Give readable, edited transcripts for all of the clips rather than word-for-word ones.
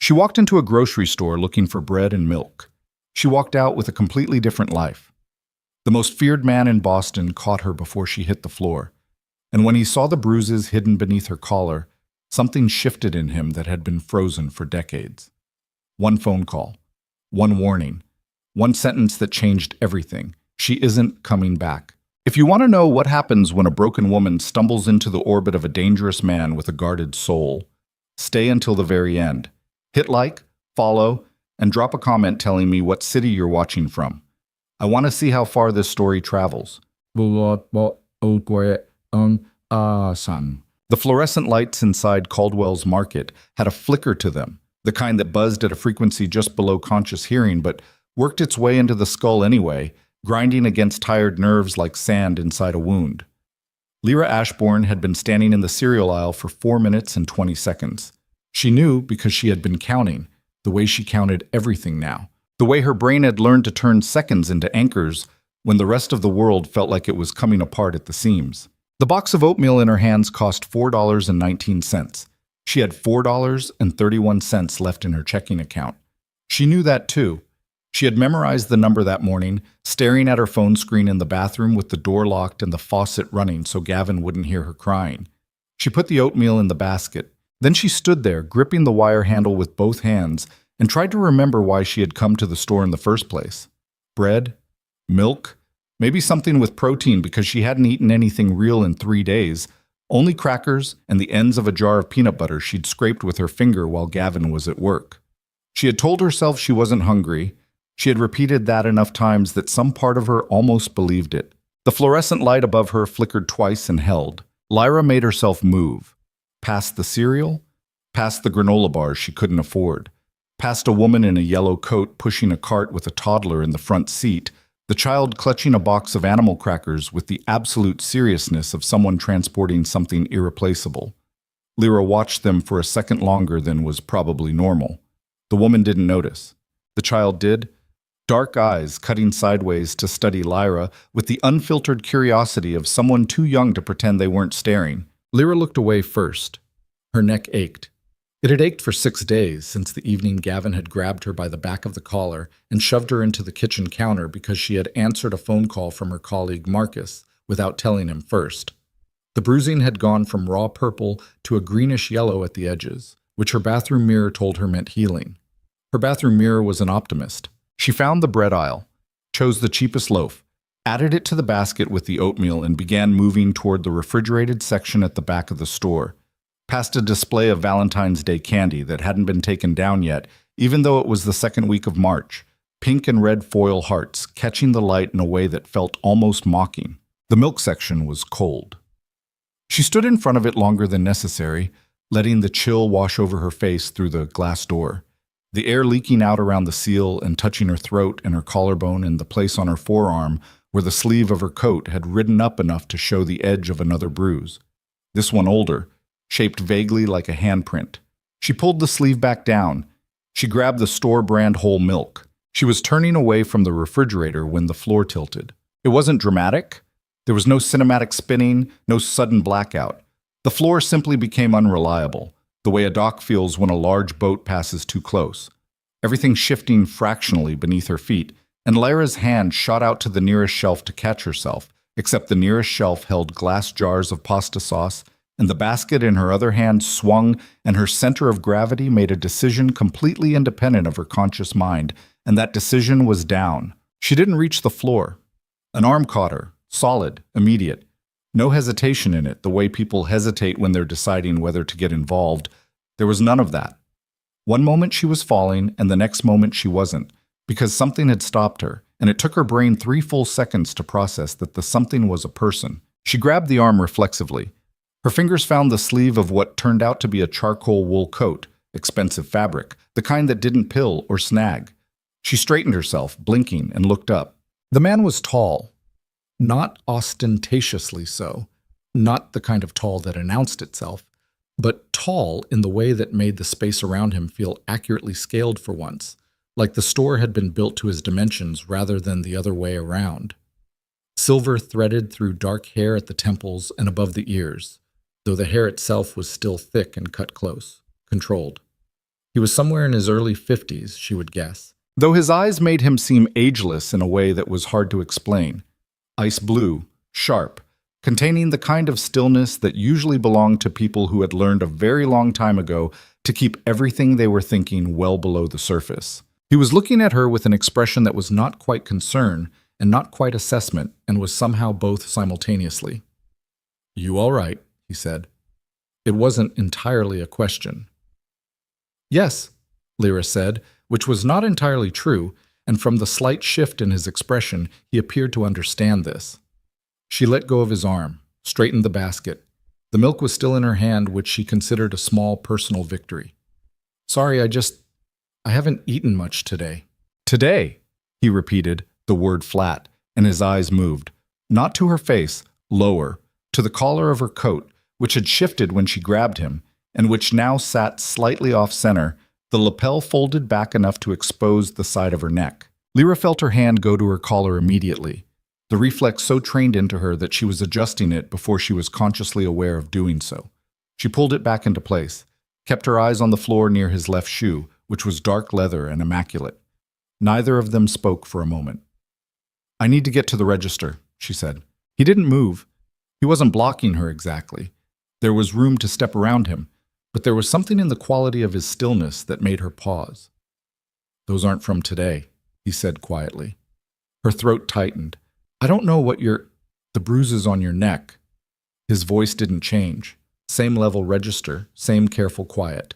She walked into a grocery store looking for bread and milk. She walked out with a completely different life. The most feared man in Boston caught her before she hit the floor. And when he saw the bruises hidden beneath her collar, something shifted in him that had been frozen for decades. One phone call, one warning, one sentence that changed everything. She isn't coming back. If you want to know what happens when a broken woman stumbles into the orbit of a dangerous man with a guarded soul, stay until the very end. Hit like, follow, and drop a comment telling me what city you're watching from. I want to see how far this story travels. The fluorescent lights inside Caldwell's Market had a flicker to them, the kind that buzzed at a frequency just below conscious hearing but worked its way into the skull anyway, grinding against tired nerves like sand inside a wound. Lyra Ashbourne had been standing in the cereal aisle for 4 minutes and 20 seconds. She knew because she had been counting, the way she counted everything now, the way her brain had learned to turn seconds into anchors when the rest of the world felt like it was coming apart at the seams. The box of oatmeal in her hands cost $4.19. She had $4.31 left in her checking account. She knew that too. She had memorized the number that morning, staring at her phone screen in the bathroom with the door locked and the faucet running so Gavin wouldn't hear her crying. She put the oatmeal in the basket. Then she stood there, gripping the wire handle with both hands, and tried to remember why she had come to the store in the first place. Bread? Milk? Maybe something with protein because she hadn't eaten anything real in 3 days. Only crackers and the ends of a jar of peanut butter she'd scraped with her finger while Gavin was at work. She had told herself she wasn't hungry. She had repeated that enough times that some part of her almost believed it. The fluorescent light above her flickered twice and held. Lyra made herself move. Past the cereal, past the granola bars she couldn't afford, past a woman in a yellow coat pushing a cart with a toddler in the front seat, the child clutching a box of animal crackers with the absolute seriousness of someone transporting something irreplaceable. Lyra watched them for a second longer than was probably normal. The woman didn't notice. The child did. Dark eyes cutting sideways to study Lyra with the unfiltered curiosity of someone too young to pretend they weren't staring. Lyra looked away first. Her neck ached. It had ached for 6 days since the evening Gavin had grabbed her by the back of the collar and shoved her into the kitchen counter because she had answered a phone call from her colleague Marcus without telling him first. The bruising had gone from raw purple to a greenish yellow at the edges, which her bathroom mirror told her meant healing. Her bathroom mirror was an optimist. She found the bread aisle, chose the cheapest loaf, added it to the basket with the oatmeal, and began moving toward the refrigerated section at the back of the store, past a display of Valentine's Day candy that hadn't been taken down yet, even though it was the second week of March, pink and red foil hearts catching the light in a way that felt almost mocking. The milk section was cold. She stood in front of it longer than necessary, letting the chill wash over her face through the glass door, the air leaking out around the seal and touching her throat and her collarbone and the place on her forearm where the sleeve of her coat had ridden up enough to show the edge of another bruise. This one older, shaped vaguely like a handprint. She pulled the sleeve back down. She grabbed the store brand whole milk. She was turning away from the refrigerator when the floor tilted. It wasn't dramatic. There was no cinematic spinning, no sudden blackout. The floor simply became unreliable, the way a dock feels when a large boat passes too close. Everything shifting fractionally beneath her feet, and Lyra's hand shot out to the nearest shelf to catch herself, except the nearest shelf held glass jars of pasta sauce, and the basket in her other hand swung, and her center of gravity made a decision completely independent of her conscious mind, and that decision was down. She didn't reach the floor. An arm caught her, solid, immediate. No hesitation in it, the way people hesitate when they're deciding whether to get involved. There was none of that. One moment she was falling, and the next moment she wasn't, because something had stopped her, and it took her brain 3 full seconds to process that the something was a person. She grabbed the arm reflexively. Her fingers found the sleeve of what turned out to be a charcoal wool coat, expensive fabric, the kind that didn't pill or snag. She straightened herself, blinking, and looked up. The man was tall. Not ostentatiously so, not the kind of tall that announced itself, but tall in the way that made the space around him feel accurately scaled for once, like the store had been built to his dimensions rather than the other way around. Silver threaded through dark hair at the temples and above the ears, though the hair itself was still thick and cut close, controlled. He was somewhere in his early 50s, she would guess. Though his eyes made him seem ageless in a way that was hard to explain. Ice blue, sharp, containing the kind of stillness that usually belonged to people who had learned a very long time ago to keep everything they were thinking well below the surface. He was looking at her with an expression that was not quite concern and not quite assessment, and was somehow both simultaneously. "You all right?" he said. It wasn't entirely a question. "Yes," Lyra said, which was not entirely true, and from the slight shift in his expression, he appeared to understand this. She let go of his arm, straightened the basket. The milk was still in her hand, which she considered a small personal victory. "Sorry, I haven't eaten much today." "Today," he repeated, the word flat, and his eyes moved, not to her face, lower, to the collar of her coat, which had shifted when she grabbed him, and which now sat slightly off-center, the lapel folded back enough to expose the side of her neck. Lyra felt her hand go to her collar immediately, the reflex so trained into her that she was adjusting it before she was consciously aware of doing so. She pulled it back into place, kept her eyes on the floor near his left shoe, which was dark leather and immaculate. Neither of them spoke for a moment. "I need to get to the register," she said. He didn't move. He wasn't blocking her exactly. There was room to step around him, but there was something in the quality of his stillness that made her pause. "Those aren't from today," he said quietly. Her throat tightened. "I don't know what the bruises on your neck." His voice didn't change. Same level register, same careful quiet.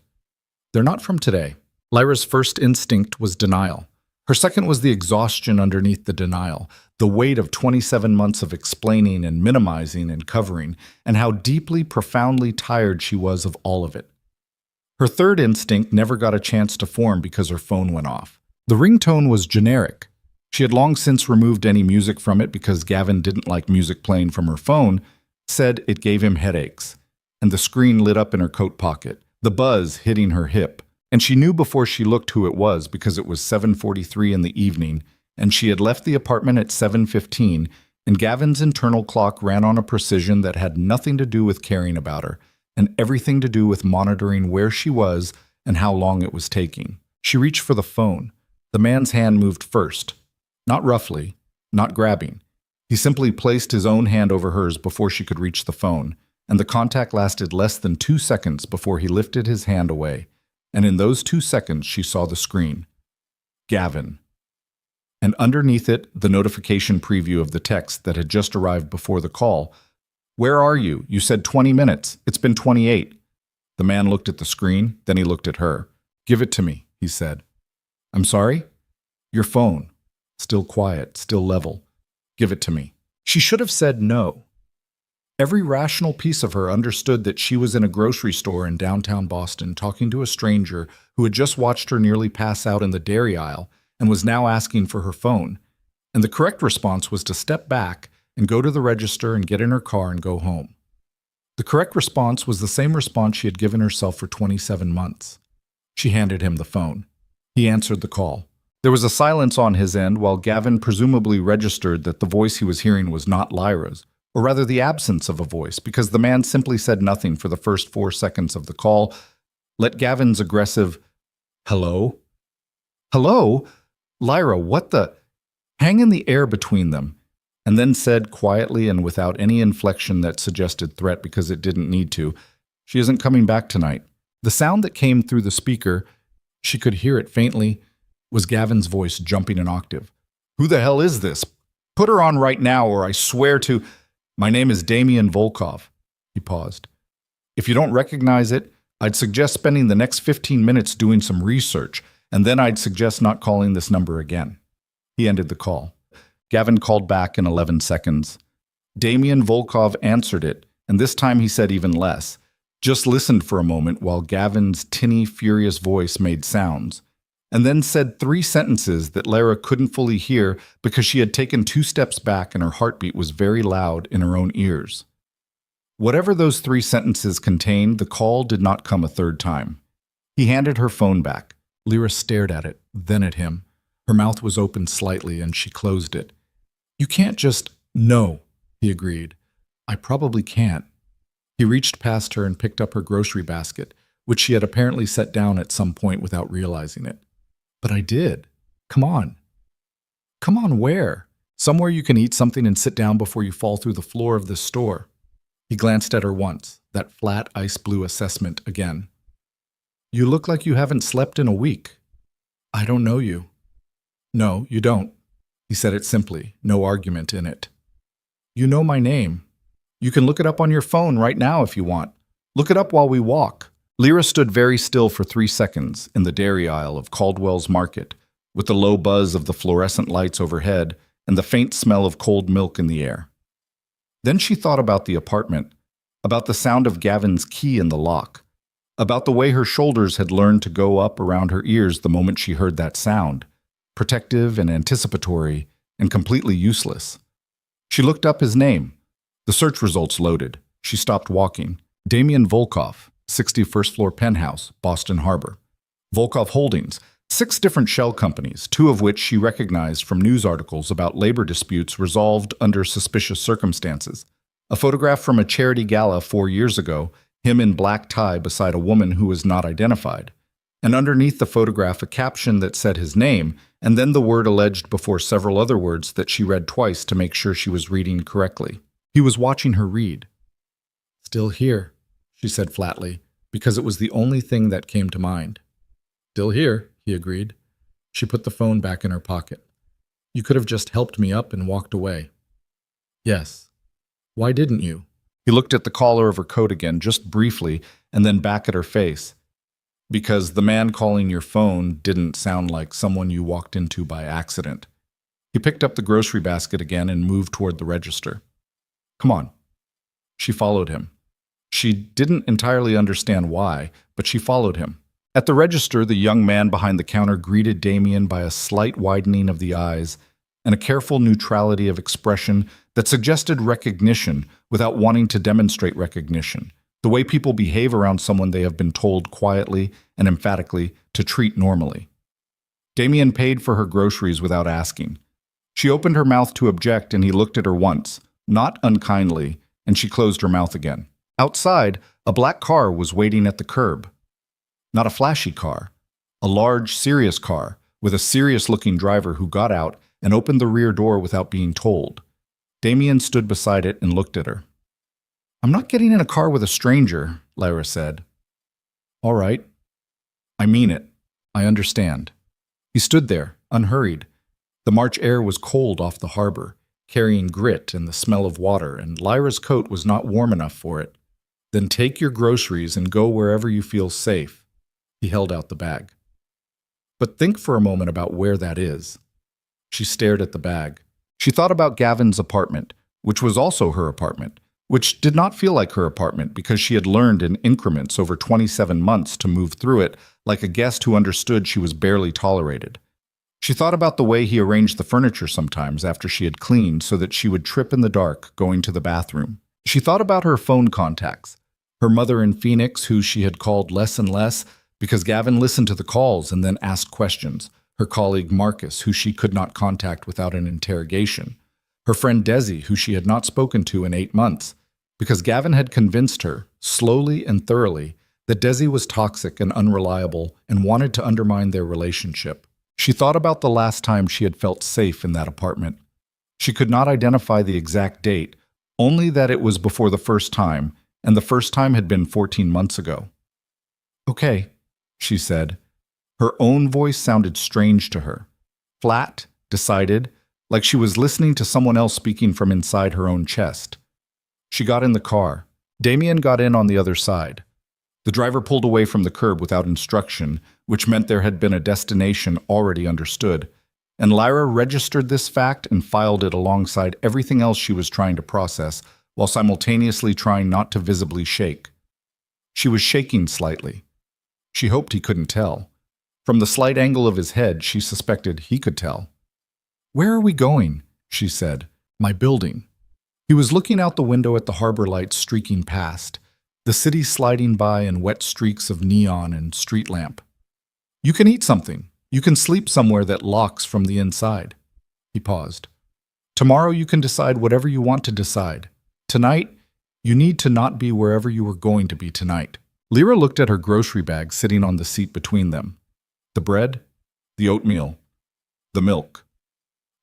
"They're not from today." Lyra's first instinct was denial. Her second was the exhaustion underneath the denial, the weight of 27 months of explaining and minimizing and covering, and how deeply, profoundly tired she was of all of it. Her third instinct never got a chance to form because her phone went off. The ringtone was generic. She had long since removed any music from it because Gavin didn't like music playing from her phone, said it gave him headaches, and the screen lit up in her coat pocket, the buzz hitting her hip. And she knew before she looked who it was because it was 7:43 in the evening, and she had left the apartment at 7:15, and Gavin's internal clock ran on a precision that had nothing to do with caring about her, and everything to do with monitoring where she was and how long it was taking. She reached for the phone. The man's hand moved first. Not roughly, not grabbing. He simply placed his own hand over hers before she could reach the phone, and the contact lasted less than 2 seconds before he lifted his hand away. And in those 2 seconds, she saw the screen. Gavin. And underneath it, the notification preview of the text that had just arrived before the call. "Where are you? You said 20 minutes. It's been 28. The man looked at the screen, then he looked at her. "Give it to me," he said. "I'm sorry?" "Your phone." Still quiet, still level. "Give it to me." She should have said no. Every rational piece of her understood that she was in a grocery store in downtown Boston talking to a stranger who had just watched her nearly pass out in the dairy aisle and was now asking for her phone. And the correct response was to step back and go to the register and get in her car and go home. The correct response was the same response she had given herself for 27 months. She handed him the phone. He answered the call. There was a silence on his end while Gavin presumably registered that the voice he was hearing was not Lyra's, or rather the absence of a voice, because the man simply said nothing for the first 4 seconds of the call. Let Gavin's aggressive, "Hello? Hello? Lyra, what the?" hang in the air between them, and then said quietly and without any inflection that suggested threat because it didn't need to, "She isn't coming back tonight." The sound that came through the speaker, she could hear it faintly, was Gavin's voice jumping an octave. "Who the hell is this? Put her on right now or I swear to—" "My name is Damian Volkov." He paused. "If you don't recognize it, I'd suggest spending the next 15 minutes doing some research, and then I'd suggest not calling this number again." He ended the call. Gavin called back in 11 seconds. Damian Volkov answered it, and this time he said even less. Just listened for a moment while Gavin's tinny, furious voice made sounds, and then said 3 sentences that Lyra couldn't fully hear because she had taken 2 steps back and her heartbeat was very loud in her own ears. Whatever those 3 sentences contained, the call did not come a third time. He handed her phone back. Lyra stared at it, then at him. Her mouth was open slightly and she closed it. "You can't just—" "No," he agreed. "I probably can't." He reached past her and picked up her grocery basket, which she had apparently set down at some point without realizing it. But I did. Come on. Come on, where? Somewhere you can eat something and sit down before you fall through the floor of this store. He glanced at her once, that flat ice blue assessment again. You look like you haven't slept in a week. I don't know you. No, you don't. He said it simply, no argument in it. You know my name. You can look it up on your phone right now if you want. Look it up while we walk. Lyra stood very still for 3 seconds in the dairy aisle of Caldwell's Market, with the low buzz of the fluorescent lights overhead and the faint smell of cold milk in the air. Then she thought about the apartment, about the sound of Gavin's key in the lock, about the way her shoulders had learned to go up around her ears the moment she heard that sound, protective and anticipatory and completely useless. She looked up his name. The search results loaded. She stopped walking. Damian Volkov, 61st floor penthouse, Boston Harbor. Volkov Holdings, 6 different shell companies, 2 of which she recognized from news articles about labor disputes resolved under suspicious circumstances. A photograph from a charity gala 4 years ago, him in black tie beside a woman who was not identified. And underneath the photograph a caption that said his name, and then the word alleged before several other words that she read twice to make sure she was reading correctly. He was watching her read. Still here, she said flatly, because it was the only thing that came to mind. Still here, he agreed. She put the phone back in her pocket. You could have just helped me up and walked away. Yes. Why didn't you? He looked at the collar of her coat again, just briefly, and then back at her face. Because the man calling your phone didn't sound like someone you walked into by accident. He picked up the grocery basket again and moved toward the register. Come on. She followed him. She didn't entirely understand why, but she followed him. At the register, the young man behind the counter greeted Damien by a slight widening of the eyes and a careful neutrality of expression that suggested recognition without wanting to demonstrate recognition, the way people behave around someone they have been told quietly and emphatically to treat normally. Damien paid for her groceries without asking. She opened her mouth to object and he looked at her once, not unkindly, and she closed her mouth again. Outside, a black car was waiting at the curb. Not a flashy car, a large, serious car with a serious-looking driver who got out and opened the rear door without being told. Damien stood beside it and looked at her. I'm not getting in a car with a stranger, Lyra said. All right. I mean it. I understand. He stood there, unhurried. The March air was cold off the harbor, carrying grit and the smell of water, and Lyra's coat was not warm enough for it. Then take your groceries and go wherever you feel safe. He held out the bag. But think for a moment about where that is. She stared at the bag. She thought about Gavin's apartment, which was also her apartment, which did not feel like her apartment because she had learned in increments over 27 months to move through it like a guest who understood she was barely tolerated. She thought about the way he arranged the furniture sometimes after she had cleaned so that she would trip in the dark going to the bathroom. She thought about her phone contacts, her mother in Phoenix, who she had called less and less because Gavin listened to the calls and then asked questions, her colleague Marcus, who she could not contact without an interrogation, her friend Desi, who she had not spoken to in 8 months, because Gavin had convinced her, slowly and thoroughly, that Desi was toxic and unreliable and wanted to undermine their relationship. She thought about the last time she had felt safe in that apartment. She could not identify the exact date, only that it was before the first time, and the first time had been 14 months ago. Okay, she said. Her own voice sounded strange to her. Flat, decided, like she was listening to someone else speaking from inside her own chest. She got in the car. Damien got in on the other side. The driver pulled away from the curb without instruction, which meant there had been a destination already understood, and Lyra registered this fact and filed it alongside everything else she was trying to process, while simultaneously trying not to visibly shake. She was shaking slightly. She hoped he couldn't tell. From the slight angle of his head, she suspected he could tell. Where are we going? She said. My building. He was looking out the window at the harbor lights streaking past, the city sliding by in wet streaks of neon and street lamp. You can eat something. You can sleep somewhere that locks from the inside. He paused. Tomorrow you can decide whatever you want to decide. Tonight, you need to not be wherever you were going to be tonight. Lyra looked at her grocery bag sitting on the seat between them. The bread, the oatmeal, the milk.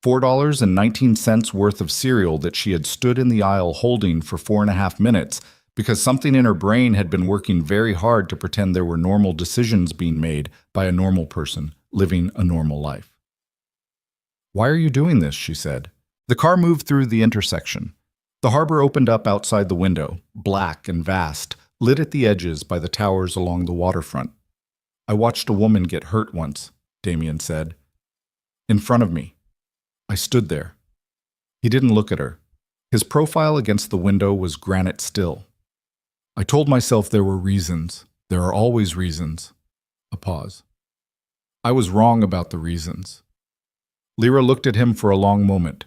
$4.19 worth of cereal that she had stood in the aisle holding for 4.5 minutes because something in her brain had been working very hard to pretend there were normal decisions being made by a normal person living a normal life. "Why are you doing this?" she said. The car moved through the intersection. The harbor opened up outside the window, black and vast, lit at the edges by the towers along the waterfront. "I watched a woman get hurt once," Damien said. "In front of me. I stood there." He didn't look at her. His profile against the window was granite still. "I told myself there were reasons. There are always reasons." A pause. "I was wrong about the reasons." Lyra looked at him for a long moment.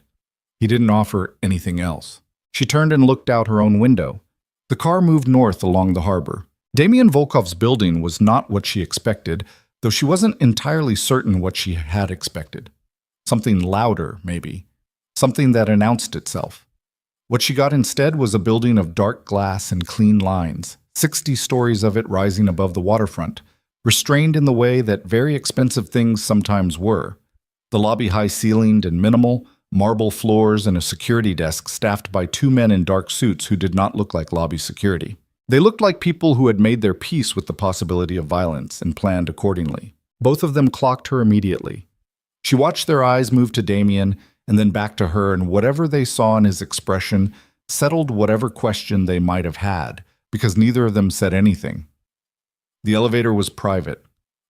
He didn't offer anything else. She turned and looked out her own window. The car moved north along the harbor. Damien Volkov's building was not what she expected, though she wasn't entirely certain what she had expected. Something louder, maybe. Something that announced itself. What she got instead was a building of dark glass and clean lines, 60 stories of it rising above the waterfront, restrained in the way that very expensive things sometimes were. The lobby high-ceilinged and minimal, marble floors and a security desk staffed by 2 men in dark suits who did not look like lobby security. They looked like people who had made their peace with the possibility of violence and planned accordingly. Both of them clocked her immediately. She watched their eyes move to Damien and then back to her, and whatever they saw in his expression settled whatever question they might have had, because neither of them said anything. The elevator was private.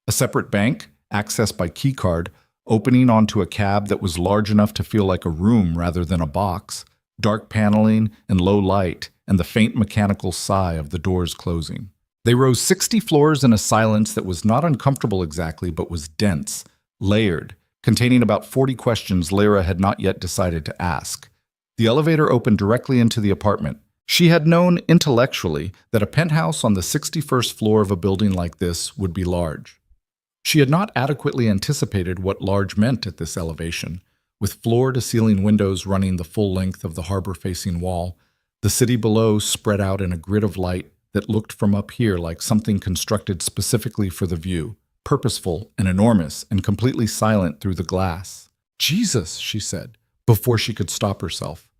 A separate bank, accessed by keycard, opening onto a cab that was large enough to feel like a room rather than a box, dark paneling and low light, and the faint mechanical sigh of the doors closing. They rose 60 floors in a silence that was not uncomfortable exactly, but was dense, layered, containing about 40 questions Lyra had not yet decided to ask. The elevator opened directly into the apartment. She had known intellectually that a penthouse on the 61st floor of a building like this would be large. She had not adequately anticipated what large meant at this elevation, with floor-to-ceiling windows running the full length of the harbor-facing wall, the city below spread out in a grid of light that looked from up here like something constructed specifically for the view, purposeful and enormous and completely silent through the glass. "Jesus," she said, before she could stop herself.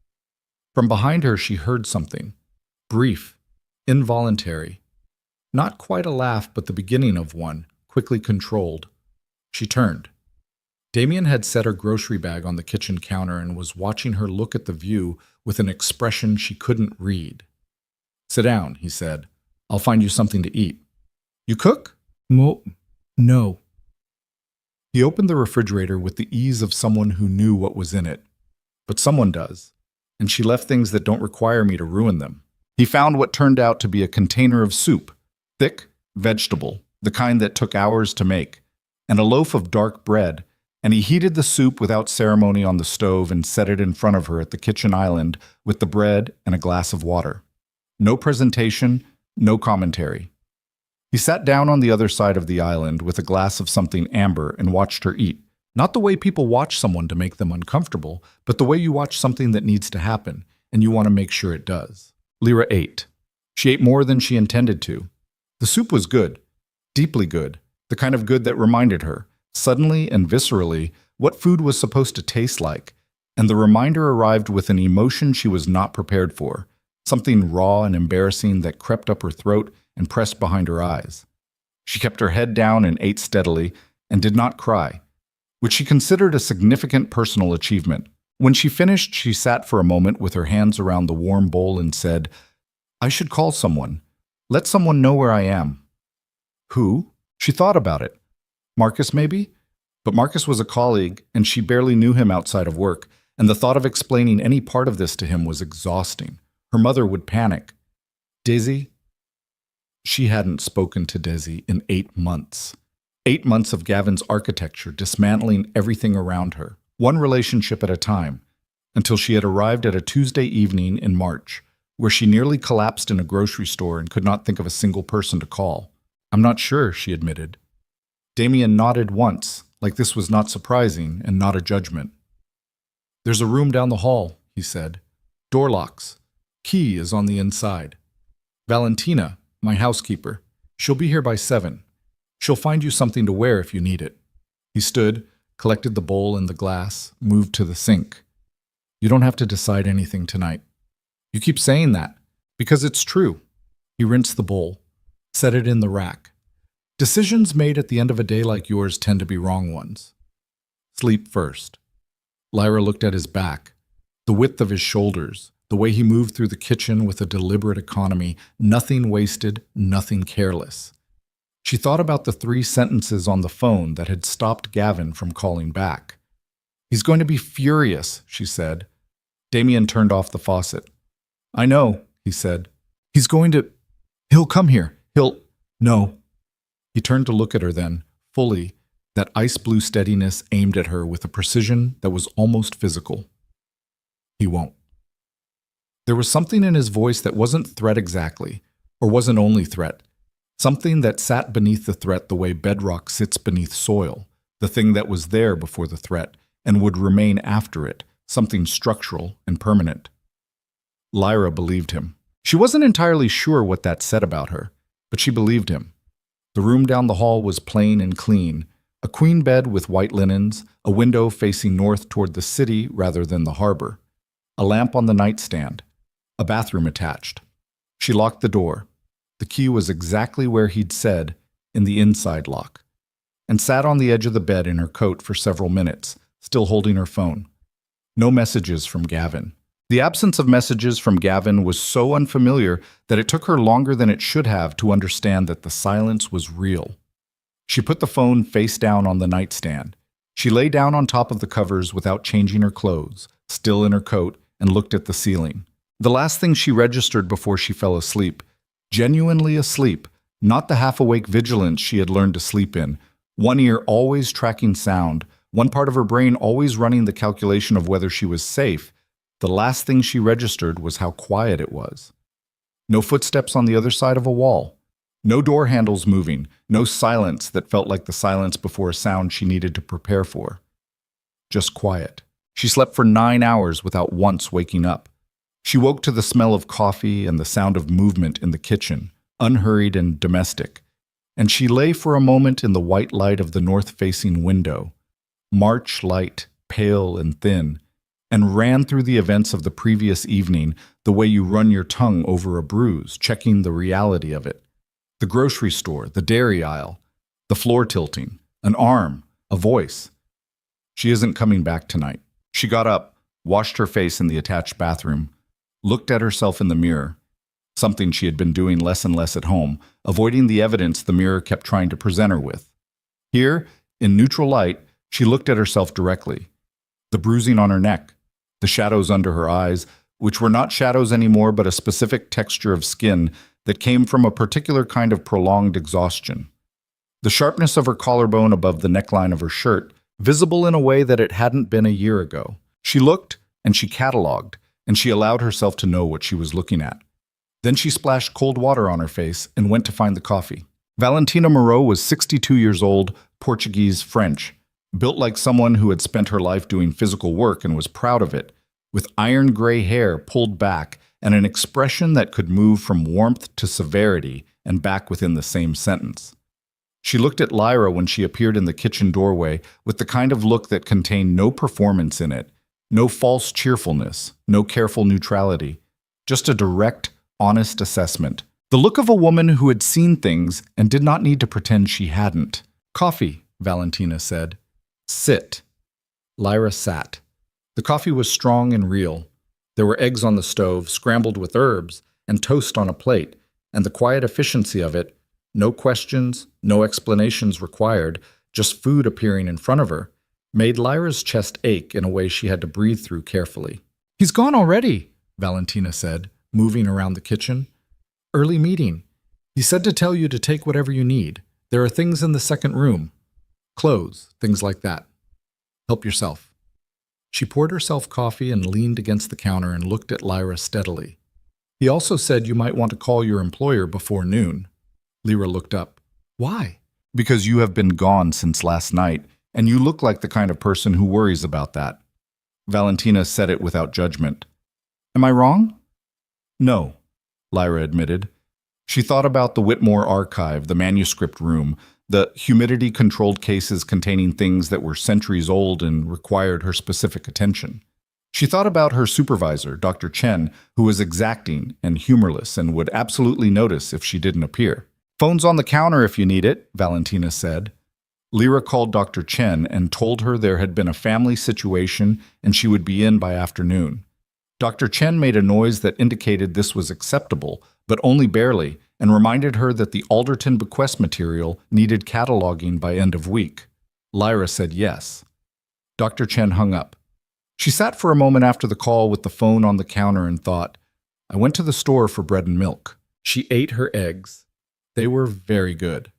From behind her she heard something. Brief, involuntary. Not quite a laugh, but the beginning of one, quickly controlled. She turned. Damien had set her grocery bag on the kitchen counter and was watching her look at the view with an expression she couldn't read. "Sit down," he said. "I'll find you something to eat." "You cook?" No. He opened the refrigerator with the ease of someone who knew what was in it. "But someone does, and she left things that don't require me to ruin them." He found what turned out to be a container of soup, thick, vegetable, the kind that took hours to make, and a loaf of dark bread, and he heated the soup without ceremony on the stove and set it in front of her at the kitchen island with the bread and a glass of water. No presentation, no commentary. He sat down on the other side of the island with a glass of something amber and watched her eat. Not the way people watch someone to make them uncomfortable, but the way you watch something that needs to happen, and you want to make sure it does. Lyra ate. She ate more than she intended to. The soup was good, deeply good, the kind of good that reminded her, suddenly and viscerally, what food was supposed to taste like, and the reminder arrived with an emotion she was not prepared for, something raw and embarrassing that crept up her throat and pressed behind her eyes. She kept her head down and ate steadily, and did not cry, which she considered a significant personal achievement. When she finished, she sat for a moment with her hands around the warm bowl and said, "I should call someone. Let someone know where I am." Who? She thought about it. Marcus, maybe? But Marcus was a colleague, and she barely knew him outside of work, and the thought of explaining any part of this to him was exhausting. Her mother would panic. Daisy? She hadn't spoken to Desi in 8 months. 8 months of Gavin's architecture, dismantling everything around her, one relationship at a time, until she had arrived at a Tuesday evening in March, where she nearly collapsed in a grocery store and could not think of a single person to call. "I'm not sure," she admitted. Damien nodded once, like this was not surprising and not a judgment. "There's a room down the hall," he said. "Door locks. Key is on the inside. Valentina, my housekeeper. She'll be here by 7. She'll find you something to wear if you need it. He stood, collected the bowl and the glass, moved to the sink. You don't have to decide anything tonight. You keep saying that, because it's true. He rinsed the bowl, set it in the rack. Decisions made at the end of a day like yours tend to be wrong ones. Sleep first. Lyra looked at his back, the width of his shoulders, the way he moved through the kitchen with a deliberate economy, nothing wasted, nothing careless. She thought about the 3 sentences on the phone that had stopped Gavin from calling back. He's going to be furious, she said. Damien turned off the faucet. I know, he said. He'll come here. No. He turned to look at her then, fully, that ice-blue steadiness aimed at her with a precision that was almost physical. He won't. There was something in his voice that wasn't threat exactly, or wasn't only threat. Something that sat beneath the threat the way bedrock sits beneath soil, the thing that was there before the threat and would remain after it, something structural and permanent. Lyra believed him. She wasn't entirely sure what that said about her, but she believed him. The room down the hall was plain and clean, a queen bed with white linens, a window facing north toward the city rather than the harbor, a lamp on the nightstand, a bathroom attached. She locked the door. The key was exactly where he'd said, in the inside lock, and sat on the edge of the bed in her coat for several minutes, still holding her phone. No messages from Gavin. The absence of messages from Gavin was so unfamiliar that it took her longer than it should have to understand that the silence was real. She put the phone face down on the nightstand. She lay down on top of the covers without changing her clothes, still in her coat, and looked at the ceiling. The last thing she registered before she fell asleep, genuinely asleep, not the half-awake vigilance she had learned to sleep in, one ear always tracking sound, one part of her brain always running the calculation of whether she was safe. The last thing she registered was how quiet it was. No footsteps on the other side of a wall. No door handles moving. No silence that felt like the silence before a sound she needed to prepare for. Just quiet. She slept for 9 hours without once waking up. She woke to the smell of coffee and the sound of movement in the kitchen, unhurried and domestic. And she lay for a moment in the white light of the north-facing window, March light, pale and thin, and ran through the events of the previous evening the way you run your tongue over a bruise, checking the reality of it. The grocery store, the dairy aisle, the floor tilting, an arm, a voice. She isn't coming back tonight. She got up, washed her face in the attached bathroom, looked at herself in the mirror, something she had been doing less and less at home, avoiding the evidence the mirror kept trying to present her with. Here, in neutral light, she looked at herself directly. The bruising on her neck, the shadows under her eyes, which were not shadows anymore but a specific texture of skin that came from a particular kind of prolonged exhaustion. The sharpness of her collarbone above the neckline of her shirt, visible in a way that it hadn't been a year ago. She looked, and she catalogued, and she allowed herself to know what she was looking at. Then she splashed cold water on her face and went to find the coffee. Valentina Moreau was 62 years old, Portuguese, French, built like someone who had spent her life doing physical work and was proud of it, with iron gray hair pulled back and an expression that could move from warmth to severity and back within the same sentence. She looked at Lyra when she appeared in the kitchen doorway with the kind of look that contained no performance in it, no false cheerfulness, no careful neutrality, just a direct, honest assessment. The look of a woman who had seen things and did not need to pretend she hadn't. Coffee, Valentina said. Sit. Lyra sat. The coffee was strong and real. There were eggs on the stove, scrambled with herbs, and toast on a plate, and the quiet efficiency of it, no questions, no explanations required, just food appearing in front of her, made Lyra's chest ache in a way she had to breathe through carefully. He's gone already, Valentina said, moving around the kitchen. Early meeting. He said to tell you to take whatever you need. There are things in the second room. Clothes, things like that. Help yourself. She poured herself coffee and leaned against the counter and looked at Lyra steadily. He also said you might want to call your employer before noon. Lyra looked up. Why? Because you have been gone since last night, and you look like the kind of person who worries about that. Valentina said it without judgment. Am I wrong? No, Lyra admitted. She thought about the Whitmore archive, the manuscript room, the humidity-controlled cases containing things that were centuries old and required her specific attention. She thought about her supervisor, Dr. Chen, who was exacting and humorless and would absolutely notice if she didn't appear. "Phone's on the counter if you need it," Valentina said. Lyra called Dr. Chen and told her there had been a family situation and she would be in by afternoon. Dr. Chen made a noise that indicated this was acceptable, but only barely, and reminded her that the Alderton bequest material needed cataloging by end of week. Lyra said yes. Dr. Chen hung up. She sat for a moment after the call with the phone on the counter and thought, "I went to the store for bread and milk." She ate her eggs. They were very good.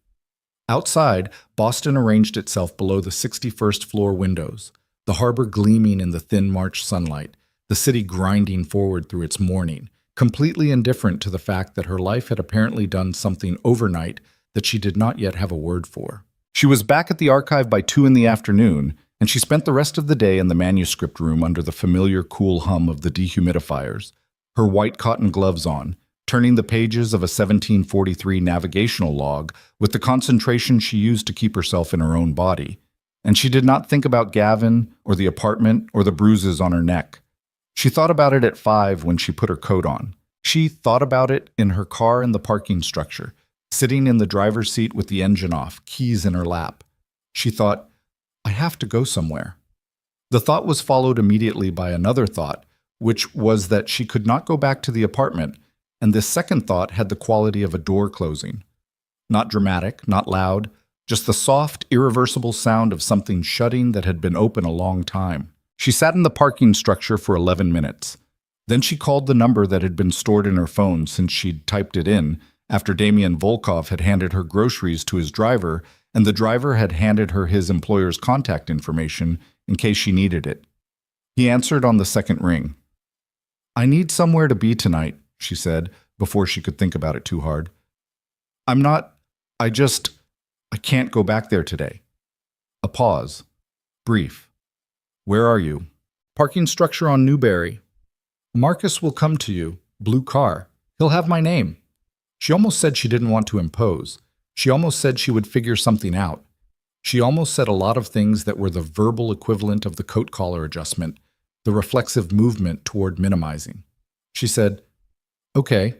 Outside, Boston arranged itself below the 61st floor windows, the harbor gleaming in the thin March sunlight, the city grinding forward through its morning, completely indifferent to the fact that her life had apparently done something overnight that she did not yet have a word for. She was back at the archive by 2 in the afternoon, and she spent the rest of the day in the manuscript room under the familiar cool hum of the dehumidifiers, her white cotton gloves on, turning the pages of a 1743 navigational log with the concentration she used to keep herself in her own body. And she did not think about Gavin or the apartment or the bruises on her neck. She thought about it at 5 when she put her coat on. She thought about it in her car in the parking structure, sitting in the driver's seat with the engine off, keys in her lap. She thought, "I have to go somewhere." The thought was followed immediately by another thought, which was that she could not go back to the apartment, and this second thought had the quality of a door closing. Not dramatic, not loud, just the soft, irreversible sound of something shutting that had been open a long time. She sat in the parking structure for 11 minutes. Then she called the number that had been stored in her phone since she'd typed it in after Damian Volkov had handed her groceries to his driver, and the driver had handed her his employer's contact information in case she needed it. He answered on the second ring. "I need somewhere to be tonight," she said, before she could think about it too hard. I can't go back there today." A pause. Brief. "Where are you?" "Parking structure on Newberry." "Marcus will come to you. Blue car. He'll have my name." She almost said she didn't want to impose. She almost said she would figure something out. She almost said a lot of things that were the verbal equivalent of the coat collar adjustment, the reflexive movement toward minimizing. She said, "Okay."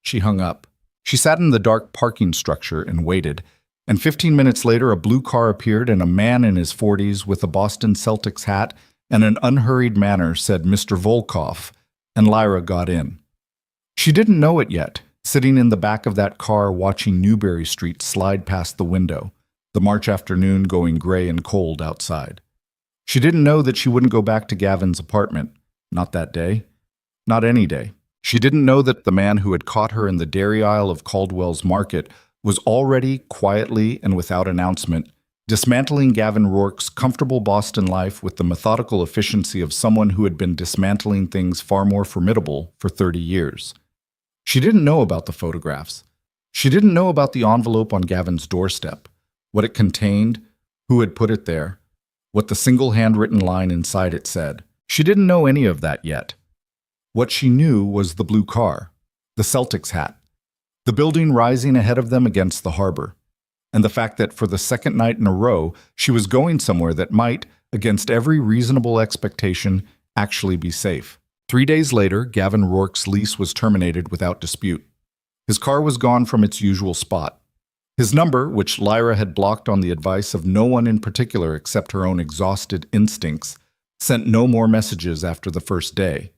She hung up. She sat in the dark parking structure and waited, and 15 minutes later a blue car appeared and a man in his 40s with a Boston Celtics hat and an unhurried manner said Mr. Volkov, and Lyra got in. She didn't know it yet, sitting in the back of that car watching Newberry Street slide past the window, the March afternoon going gray and cold outside. She didn't know that she wouldn't go back to Gavin's apartment, not that day, not any day. She didn't know that the man who had caught her in the dairy aisle of Caldwell's Market was already, quietly and without announcement, dismantling Gavin Rourke's comfortable Boston life with the methodical efficiency of someone who had been dismantling things far more formidable for 30 years. She didn't know about the photographs. She didn't know about the envelope on Gavin's doorstep, what it contained, who had put it there, what the single handwritten line inside it said. She didn't know any of that yet. What she knew was the blue car, the Celtics hat, the building rising ahead of them against the harbor, and the fact that for the second night in a row she was going somewhere that might, against every reasonable expectation, actually be safe. 3 days later, Gavin Rourke's lease was terminated without dispute. His car was gone from its usual spot. His number, which Lyra had blocked on the advice of no one in particular except her own exhausted instincts, sent no more messages after the first day.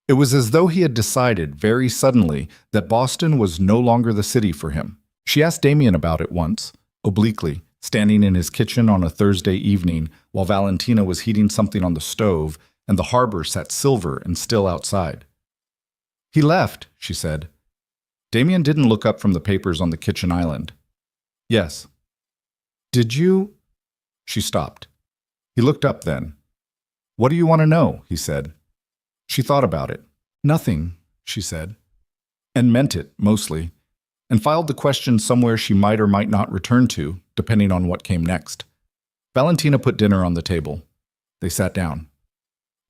It was as though he had decided, very suddenly, that Boston was no longer the city for him. She asked Damian about it once, obliquely, standing in his kitchen on a Thursday evening while Valentina was heating something on the stove and the harbor sat silver and still outside. "He left," she said. Damian didn't look up from the papers on the kitchen island. "Yes." "Did you?" She stopped. He looked up then. "What do you want to know?" he said. She thought about it. "Nothing," she said, and meant it, mostly, and filed the question somewhere she might or might not return to, depending on what came next. Valentina put dinner on the table. They sat down.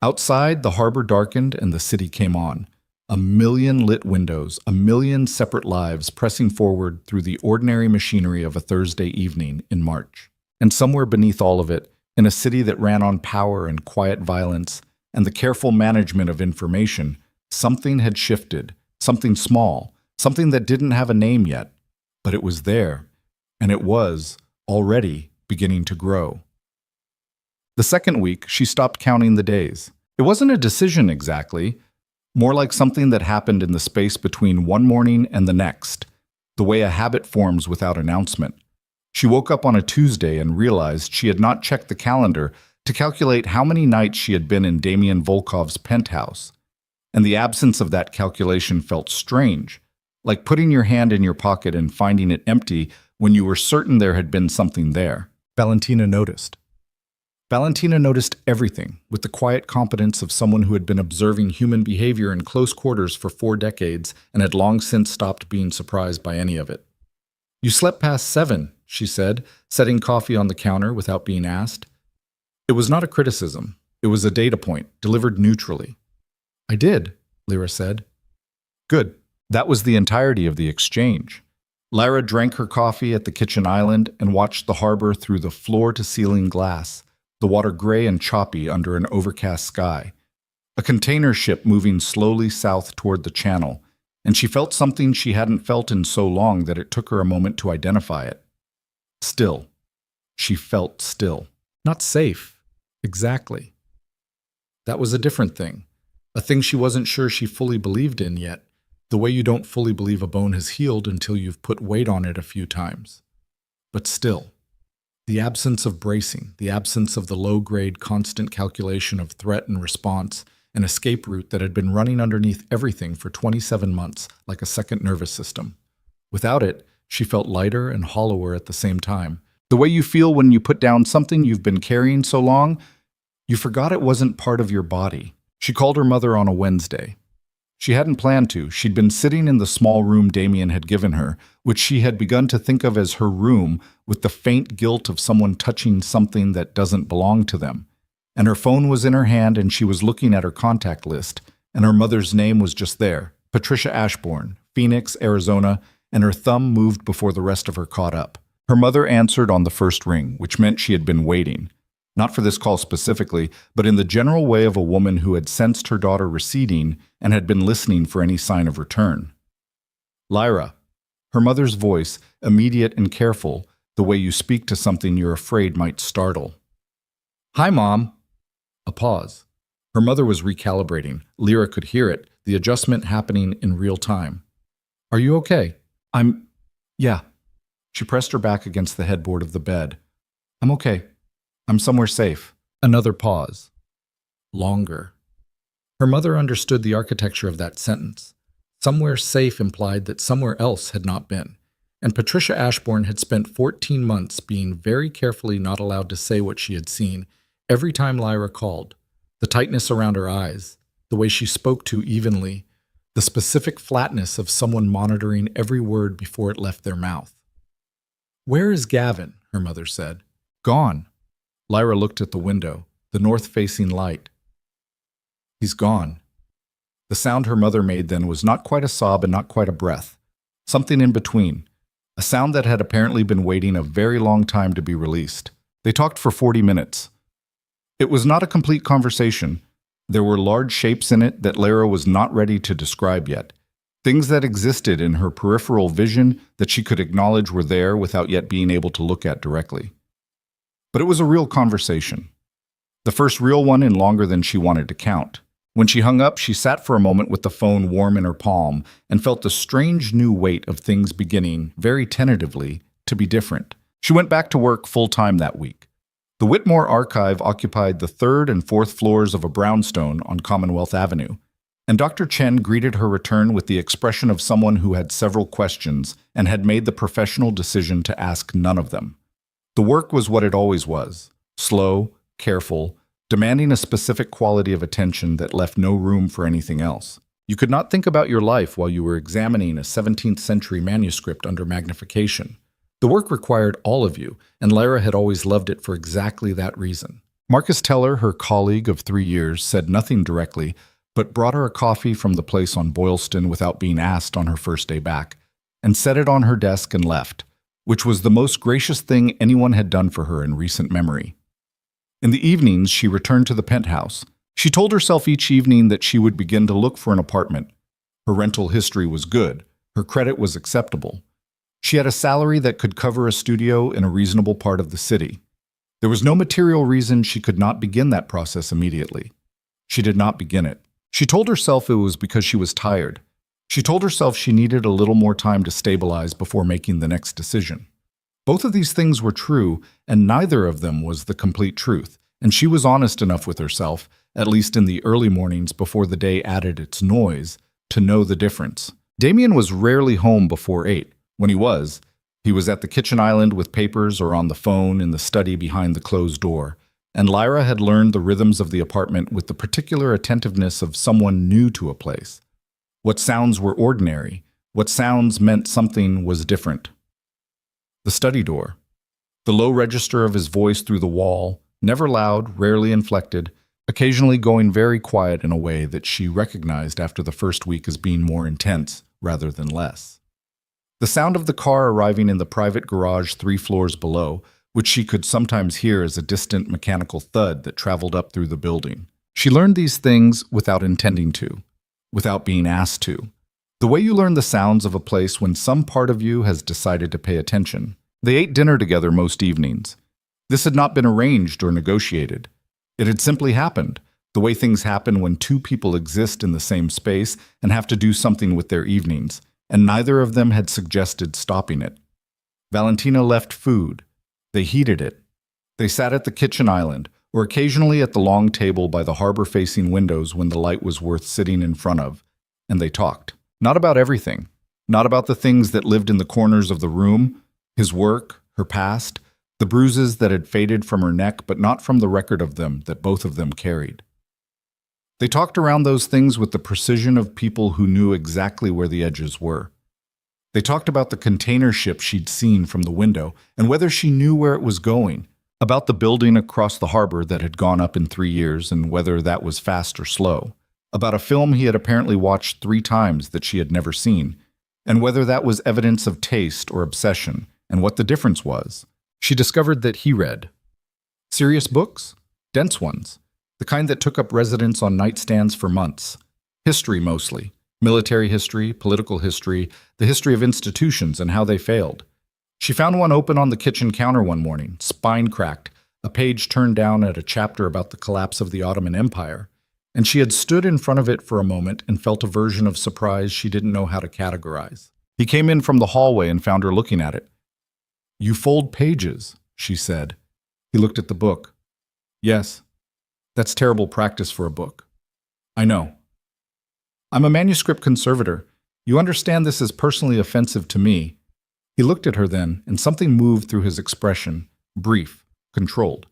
Outside, the harbor darkened and the city came on, A million lit windows, a million separate lives pressing forward through the ordinary machinery of a Thursday evening in March. And somewhere beneath all of it, in a city that ran on power and quiet violence and the careful management of information, something had shifted, something small, something that didn't have a name yet, but it was there, and it was already beginning to grow. The second week, she stopped counting the days. It wasn't a decision exactly, more like something that happened in the space between one morning and the next, the way a habit forms without announcement. She woke up on a Tuesday and realized she had not checked the calendar to calculate how many nights she had been in Damien Volkov's penthouse. And the absence of that calculation felt strange, like putting your hand in your pocket and finding it empty when you were certain there had been something there. Valentina noticed. Valentina noticed everything with the quiet competence of someone who had been observing human behavior in close quarters for 4 decades and had long since stopped being surprised by any of it. "You slept past 7, she said, setting coffee on the counter without being asked. It was not a criticism. It was a data point, delivered neutrally. "I did," Lyra said. "Good." That was the entirety of the exchange. Lyra drank her coffee at the kitchen island and watched the harbor through the floor-to-ceiling glass, the water gray and choppy under an overcast sky. A container ship moving slowly south toward the channel, and she felt something she hadn't felt in so long that it took her a moment to identify it. Still. She felt still. Not safe. Exactly. That was a different thing. A thing she wasn't sure she fully believed in yet, the way you don't fully believe a bone has healed until you've put weight on it a few times. But still. The absence of bracing, the absence of the low-grade constant calculation of threat and response, an escape route that had been running underneath everything for 27 months like a second nervous system. Without it, she felt lighter and hollower at the same time. The way you feel when you put down something you've been carrying so long, you forgot it wasn't part of your body. She called her mother on a Wednesday. She hadn't planned to. She'd been sitting in the small room Damien had given her, which she had begun to think of as her room, with the faint guilt of someone touching something that doesn't belong to them. And her phone was in her hand and she was looking at her contact list, and her mother's name was just there, Patricia Ashbourne, Phoenix, Arizona, and her thumb moved before the rest of her caught up. Her mother answered on the first ring, which meant she had been waiting. Not for this call specifically, but in the general way of a woman who had sensed her daughter receding and had been listening for any sign of return. "Lyra." Her mother's voice, immediate and careful, the way you speak to something you're afraid might startle. "Hi, Mom." A pause. Her mother was recalibrating. Lyra could hear it, the adjustment happening in real time. "Are you okay?" Yeah." She pressed her back against the headboard of the bed. "I'm okay. I'm somewhere safe." Another pause. Longer. Her mother understood the architecture of that sentence. Somewhere safe implied that somewhere else had not been. And Patricia Ashbourne had spent 14 months being very carefully not allowed to say what she had seen every time Lyra called. The tightness around her eyes, the way she spoke too evenly, the specific flatness of someone monitoring every word before it left their mouth. "Where is Gavin?" her mother said. "Gone." Lyra looked at the window, the north-facing light. "He's gone." The sound her mother made then was not quite a sob and not quite a breath. Something in between. A sound that had apparently been waiting a very long time to be released. They talked for 40 minutes. It was not a complete conversation. There were large shapes in it that Lyra was not ready to describe yet. Things that existed in her peripheral vision that she could acknowledge were there without yet being able to look at directly. But it was a real conversation. The first real one in longer than she wanted to count. When she hung up, she sat for a moment with the phone warm in her palm and felt the strange new weight of things beginning, very tentatively, to be different. She went back to work full-time that week. The Whitmore Archive occupied the 3rd and 4th floors of a brownstone on Commonwealth Avenue, and Dr. Chen greeted her return with the expression of someone who had several questions and had made the professional decision to ask none of them. The work was what it always was, slow, careful, demanding a specific quality of attention that left no room for anything else. You could not think about your life while you were examining a 17th century manuscript under magnification. The work required all of you, and Lyra had always loved it for exactly that reason. Marcus Teller, her colleague of 3 years, said nothing directly, but brought her a coffee from the place on Boylston without being asked on her first day back, and set it on her desk and left, which was the most gracious thing anyone had done for her in recent memory. In the evenings, she returned to the penthouse. She told herself each evening that she would begin to look for an apartment. Her rental history was good. Her credit was acceptable. She had a salary that could cover a studio in a reasonable part of the city. There was no material reason she could not begin that process immediately. She did not begin it. She told herself it was because she was tired. She told herself she needed a little more time to stabilize before making the next decision. Both of these things were true, and neither of them was the complete truth, and she was honest enough with herself, at least in the early mornings before the day added its noise, to know the difference. Damien was rarely home before 8. When he was at the kitchen island with papers or on the phone in the study behind the closed door, and Lyra had learned the rhythms of the apartment with the particular attentiveness of someone new to a place. What sounds were ordinary, what sounds meant something was different. The study door. The low register of his voice through the wall, never loud, rarely inflected, occasionally going very quiet in a way that she recognized after the first week as being more intense rather than less. The sound of the car arriving in the private garage 3 floors below, which she could sometimes hear as a distant mechanical thud that traveled up through the building. She learned these things without intending to, without being asked to. The way you learn the sounds of a place when some part of you has decided to pay attention. They ate dinner together most evenings. This had not been arranged or negotiated. It had simply happened, the way things happen when 2 people exist in the same space and have to do something with their evenings, and neither of them had suggested stopping it. Valentina left food. They heated it. They sat at the kitchen island, or occasionally at the long table by the harbor-facing windows when the light was worth sitting in front of, and they talked. Not about everything, not about the things that lived in the corners of the room, his work, her past, the bruises that had faded from her neck, but not from the record of them that both of them carried. They talked around those things with the precision of people who knew exactly where the edges were. They talked about the container ship she'd seen from the window and whether she knew where it was going, about the building across the harbor that had gone up in 3 years and whether that was fast or slow, about a film he had apparently watched 3 times that she had never seen, and whether that was evidence of taste or obsession, and what the difference was. She discovered that he read serious books, dense ones, the kind that took up residence on nightstands for months, history mostly, military history, political history, the history of institutions and how they failed. She found one open on the kitchen counter one morning, spine cracked, a page turned down at a chapter about the collapse of the Ottoman Empire, and she had stood in front of it for a moment and felt a version of surprise she didn't know how to categorize. He came in from the hallway and found her looking at it. "You fold pages," she said. He looked at the book. "Yes. That's terrible practice for a book." "I know. I'm a manuscript conservator. You understand this is personally offensive to me." He looked at her then, and something moved through his expression, brief, controlled.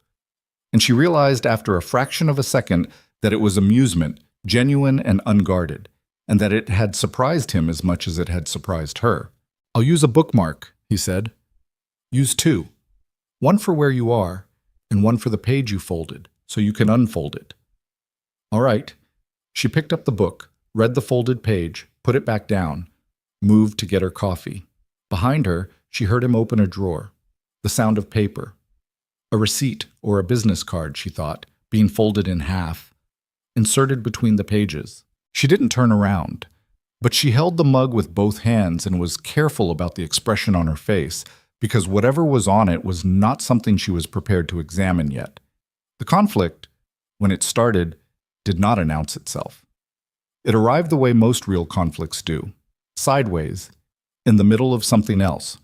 And she realized after a fraction of a second that it was amusement, genuine and unguarded, and that it had surprised him as much as it had surprised her. "I'll use a bookmark," he said. "Use 2. One for where you are, and one for the page you folded, so you can unfold it." "All right." She picked up the book, read the folded page, put it back down, moved to get her coffee. Behind her, she heard him open a drawer. The sound of paper. A receipt or a business card, she thought, being folded in half, inserted between the pages. She didn't turn around, but she held the mug with both hands and was careful about the expression on her face, because whatever was on it was not something she was prepared to examine yet. The conflict, when it started, did not announce itself. It arrived the way most real conflicts do, sideways, in the middle of something else,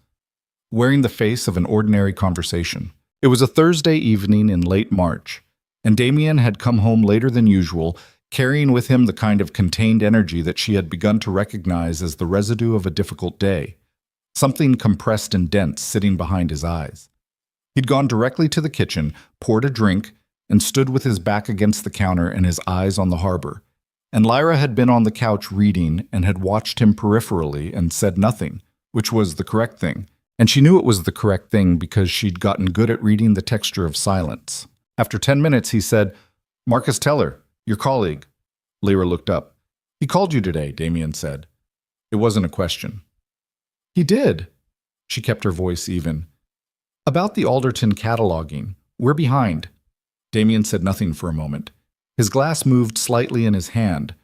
wearing the face of an ordinary conversation. It was a Thursday evening in late March, and Damien had come home later than usual, carrying with him the kind of contained energy that she had begun to recognize as the residue of a difficult day, something compressed and dense sitting behind his eyes. He'd gone directly to the kitchen, poured a drink, and stood with his back against the counter and his eyes on the harbor. And Lyra had been on the couch reading and had watched him peripherally and said nothing, which was the correct thing. And she knew it was the correct thing because she'd gotten good at reading the texture of silence. After 10 minutes, he said, "Marcus Teller, your colleague." Lyra looked up. He called you today, Damien said. It wasn't a question. He did. She kept her voice even. About the Alderton cataloging. We're behind. Damien said nothing for a moment. His glass moved slightly in his hand.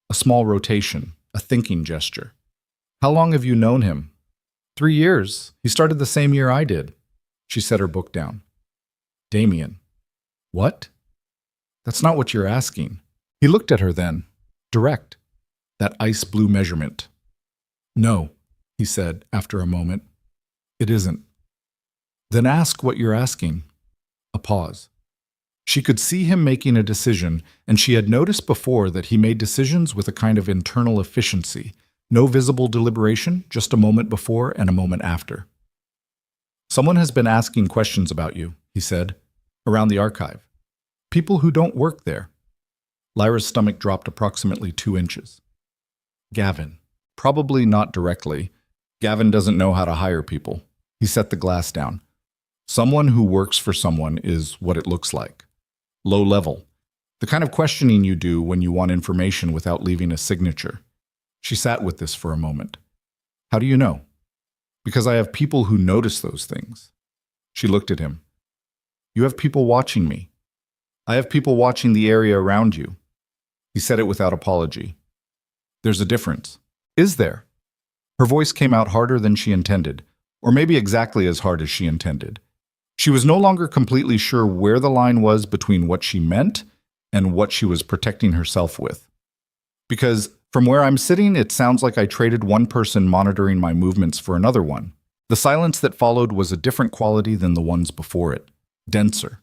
A small rotation, a thinking gesture. How long have you known him? 3 years. He started the same year I did. She set her book down. Damien. What? That's not what you're asking. He looked at her then. Direct. That ice blue measurement. No, he said after a moment. It isn't. Then ask what you're asking. A pause. She could see him making a decision, and she had noticed before that he made decisions with a kind of internal efficiency. No visible deliberation, just a moment before and a moment after. Someone has been asking questions about you, he said, around the archive. People who don't work there. Lyra's stomach dropped approximately 2 inches. Gavin. Probably not directly. Gavin doesn't know how to hire people. He set the glass down. Someone who works for someone is what it looks like. Low level. The kind of questioning you do when you want information without leaving a signature. She sat with this for a moment. How do you know? Because I have people who notice those things. She looked at him. You have people watching me. I have people watching the area around you. He said it without apology. There's a difference. Is there? Her voice came out harder than she intended, or maybe exactly as hard as she intended. She was no longer completely sure where the line was between what she meant and what she was protecting herself with. Because from where I'm sitting, it sounds like I traded one person monitoring my movements for another one. The silence that followed was a different quality than the ones before it. Denser.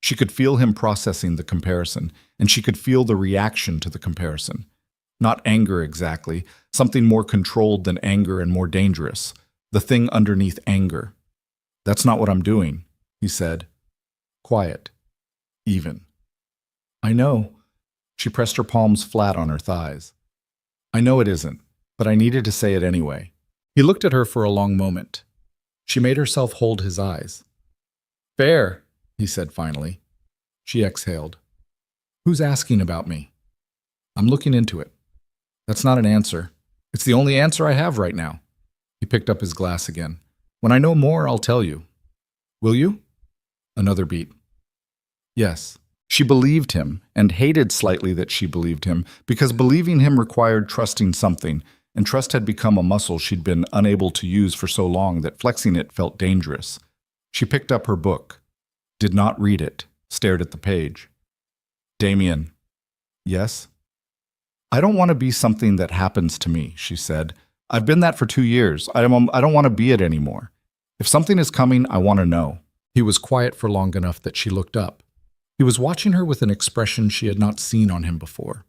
She could feel him processing the comparison, and she could feel the reaction to the comparison. Not anger exactly, something more controlled than anger and more dangerous. The thing underneath anger. That's not what I'm doing, he said. Quiet. Even. I know. She pressed her palms flat on her thighs. I know it isn't, but I needed to say it anyway. He looked at her for a long moment. She made herself hold his eyes. Fair, he said finally. She exhaled. Who's asking about me? I'm looking into it. That's not an answer. It's the only answer I have right now. He picked up his glass again. When I know more, I'll tell you. Will you? Another beat. Yes. She believed him, and hated slightly that she believed him, because believing him required trusting something, and trust had become a muscle she'd been unable to use for so long that flexing it felt dangerous. She picked up her book, did not read it, stared at the page. Damien. Yes? I don't want to be something that happens to me, she said. I've been that for 2 years. I don't want to be it anymore. If something is coming, I want to know. He was quiet for long enough that she looked up. He was watching her with an expression she had not seen on him before.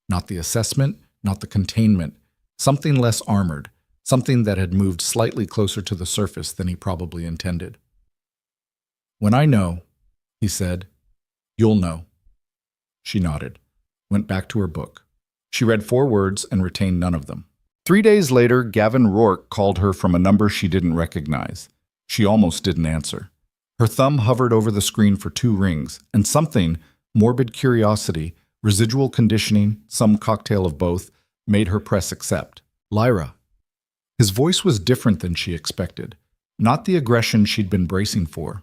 Not the assessment, not the containment. Something less armored. Something that had moved slightly closer to the surface than he probably intended. When I know, he said, you'll know. She nodded, went back to her book. She read 4 words and retained none of them. 3 days later, Gavin Rourke called her from a number she didn't recognize. She almost didn't answer. Her thumb hovered over the screen for 2 rings, and something, morbid curiosity, residual conditioning, some cocktail of both, made her press accept. Lyra. His voice was different than she expected. Not the aggression she'd been bracing for.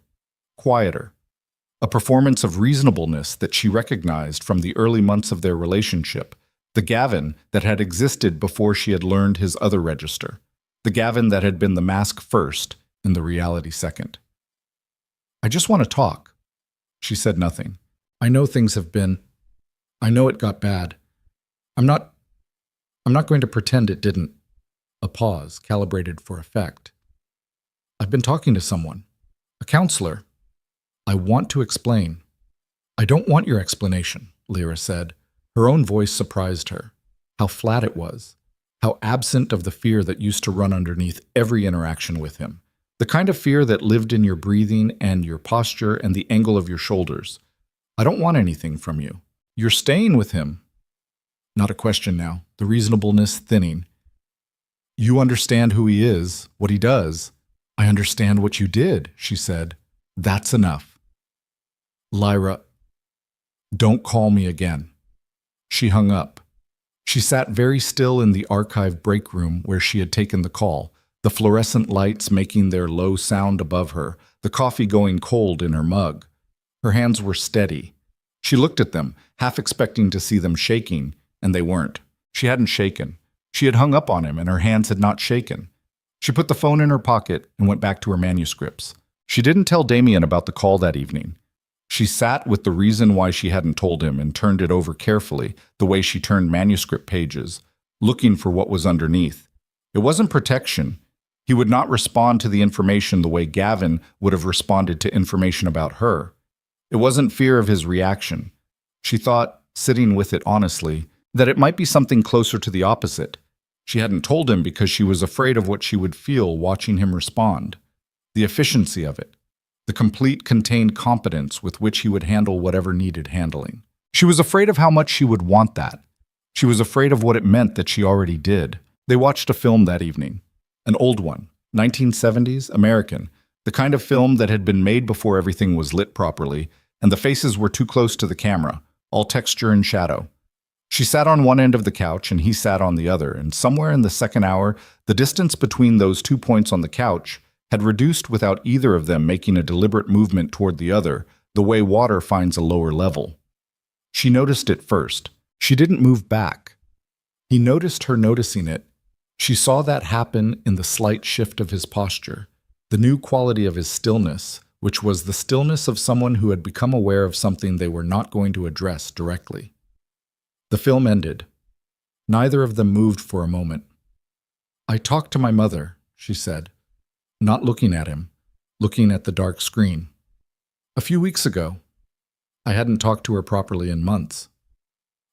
Quieter. A performance of reasonableness that she recognized from the early months of their relationship. The Gavin that had existed before she had learned his other register. The Gavin that had been the mask first and the reality second. I just want to talk. She said nothing. I know things have been. I know it got bad. I'm not going to pretend it didn't. A pause, calibrated for effect. I've been talking to someone. A counselor. I want to explain. I don't want your explanation, Lyra said. Her own voice surprised her. How flat it was. How absent of the fear that used to run underneath every interaction with him. The kind of fear that lived in your breathing and your posture and the angle of your shoulders. I don't want anything from you. You're staying with him. Not a question now, the reasonableness thinning. You understand who he is, what he does. I understand what you did, she said. That's enough. Lyra, don't call me again. She hung up. She sat very still in the archive break room where she had taken the call, the fluorescent lights making their low sound above her, the coffee going cold in her mug. Her hands were steady. She looked at them, half expecting to see them shaking, and they weren't. She hadn't shaken. She had hung up on him, and her hands had not shaken. She put the phone in her pocket and went back to her manuscripts. She didn't tell Damien about the call that evening. She sat with the reason why she hadn't told him and turned it over carefully, the way she turned manuscript pages, looking for what was underneath. It wasn't protection. He would not respond to the information the way Gavin would have responded to information about her. It wasn't fear of his reaction. She thought, sitting with it honestly, that it might be something closer to the opposite. She hadn't told him because she was afraid of what she would feel watching him respond. The efficiency of it. The complete contained competence with which he would handle whatever needed handling. She was afraid of how much she would want that. She was afraid of what it meant that she already did. They watched a film that evening. An old one, 1970s, American, the kind of film that had been made before everything was lit properly, and the faces were too close to the camera, all texture and shadow. She sat on one end of the couch and he sat on the other, and somewhere in the second hour, the distance between those 2 points on the couch had reduced without either of them making a deliberate movement toward the other, the way water finds a lower level. She noticed it first. She didn't move back. He noticed her noticing it. She saw that happen in the slight shift of his posture, the new quality of his stillness, which was the stillness of someone who had become aware of something they were not going to address directly. The film ended. Neither of them moved for a moment. "I talked to my mother," she said, not looking at him, looking at the dark screen. "A few weeks ago. I hadn't talked to her properly in months."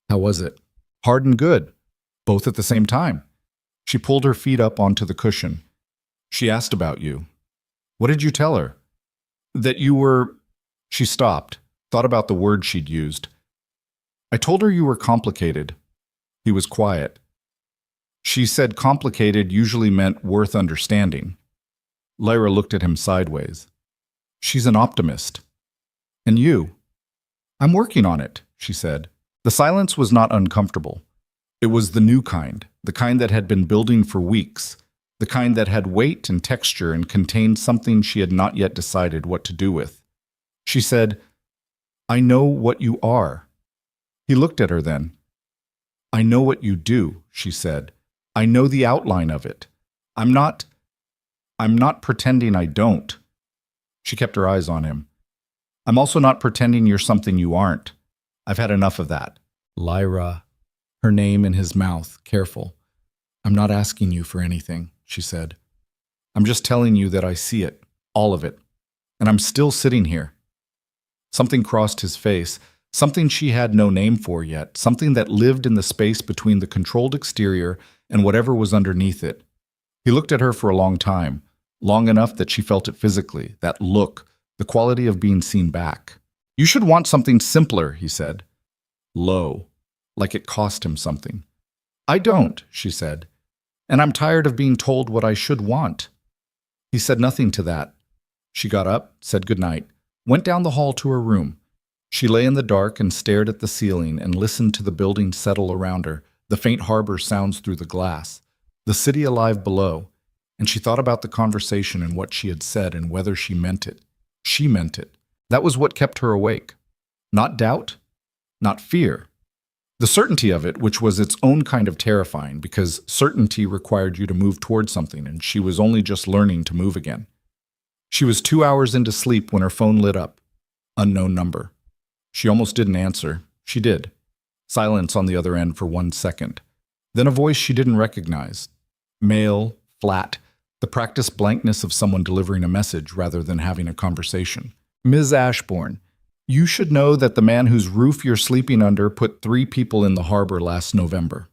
"How was it?" "Hard and good, both at the same time." She pulled her feet up onto the cushion. "She asked about you." "What did you tell her?" "That you were—" She stopped, thought about the word she'd used. "I told her you were complicated." He was quiet. She said complicated usually meant worth understanding. Lyra looked at him sideways. "She's an optimist." "And you?" "I'm working on it," she said. The silence was not uncomfortable. It was the new kind, the kind that had been building for weeks, the kind that had weight and texture and contained something she had not yet decided what to do with. She said, "I know what you are." He looked at her then. "I know what you do," she said. "I know the outline of it. I'm not pretending I don't." She kept her eyes on him. "I'm also not pretending you're something you aren't. I've had enough of that." "Lyra," her name in his mouth, careful. "I'm not asking you for anything," she said. "I'm just telling you that I see it, all of it. And I'm still sitting here." Something crossed his face, something she had no name for yet, something that lived in the space between the controlled exterior and whatever was underneath it. He looked at her for a long time, long enough that she felt it physically, that look, the quality of being seen back. "You should want something simpler," he said. Low, like it cost him something. "I don't," she said. "And I'm tired of being told what I should want." He said nothing to that. She got up, said goodnight, went down the hall to her room. She lay in the dark and stared at the ceiling and listened to the building settle around her, the faint harbor sounds through the glass, the city alive below, and she thought about the conversation and what she had said and whether she meant it. She meant it. That was what kept her awake. Not doubt, not fear. The certainty of it, which was its own kind of terrifying, because certainty required you to move toward something, and she was only just learning to move again. She was 2 hours into sleep when her phone lit up. Unknown number. She almost didn't answer. She did. Silence on the other end for 1 second. Then a voice she didn't recognize. Male, flat, the practiced blankness of someone delivering a message rather than having a conversation. "Ms. Ashbourne, you should know that the man whose roof you're sleeping under put 3 people in the harbor last November."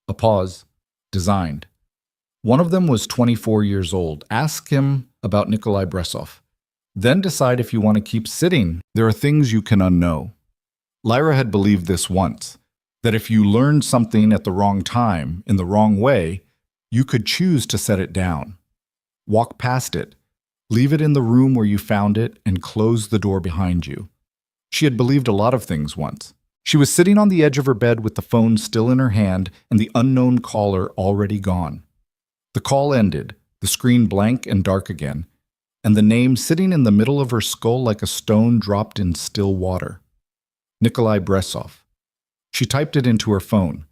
A pause. Designed. "One of them was 24 years old. Ask him about Nikolai Bressov. Then decide if you want to keep sitting. There are things you can unknow." Lyra had believed this once, that if you learned something at the wrong time, in the wrong way, you could choose to set it down. Walk past it. Leave it in the room where you found it and close the door behind you. She had believed a lot of things once. She was sitting on the edge of her bed with the phone still in her hand and the unknown caller already gone. The call ended, the screen blank and dark again, and the name sitting in the middle of her skull like a stone dropped in still water. Nikolai Bressov. She typed it into her phone.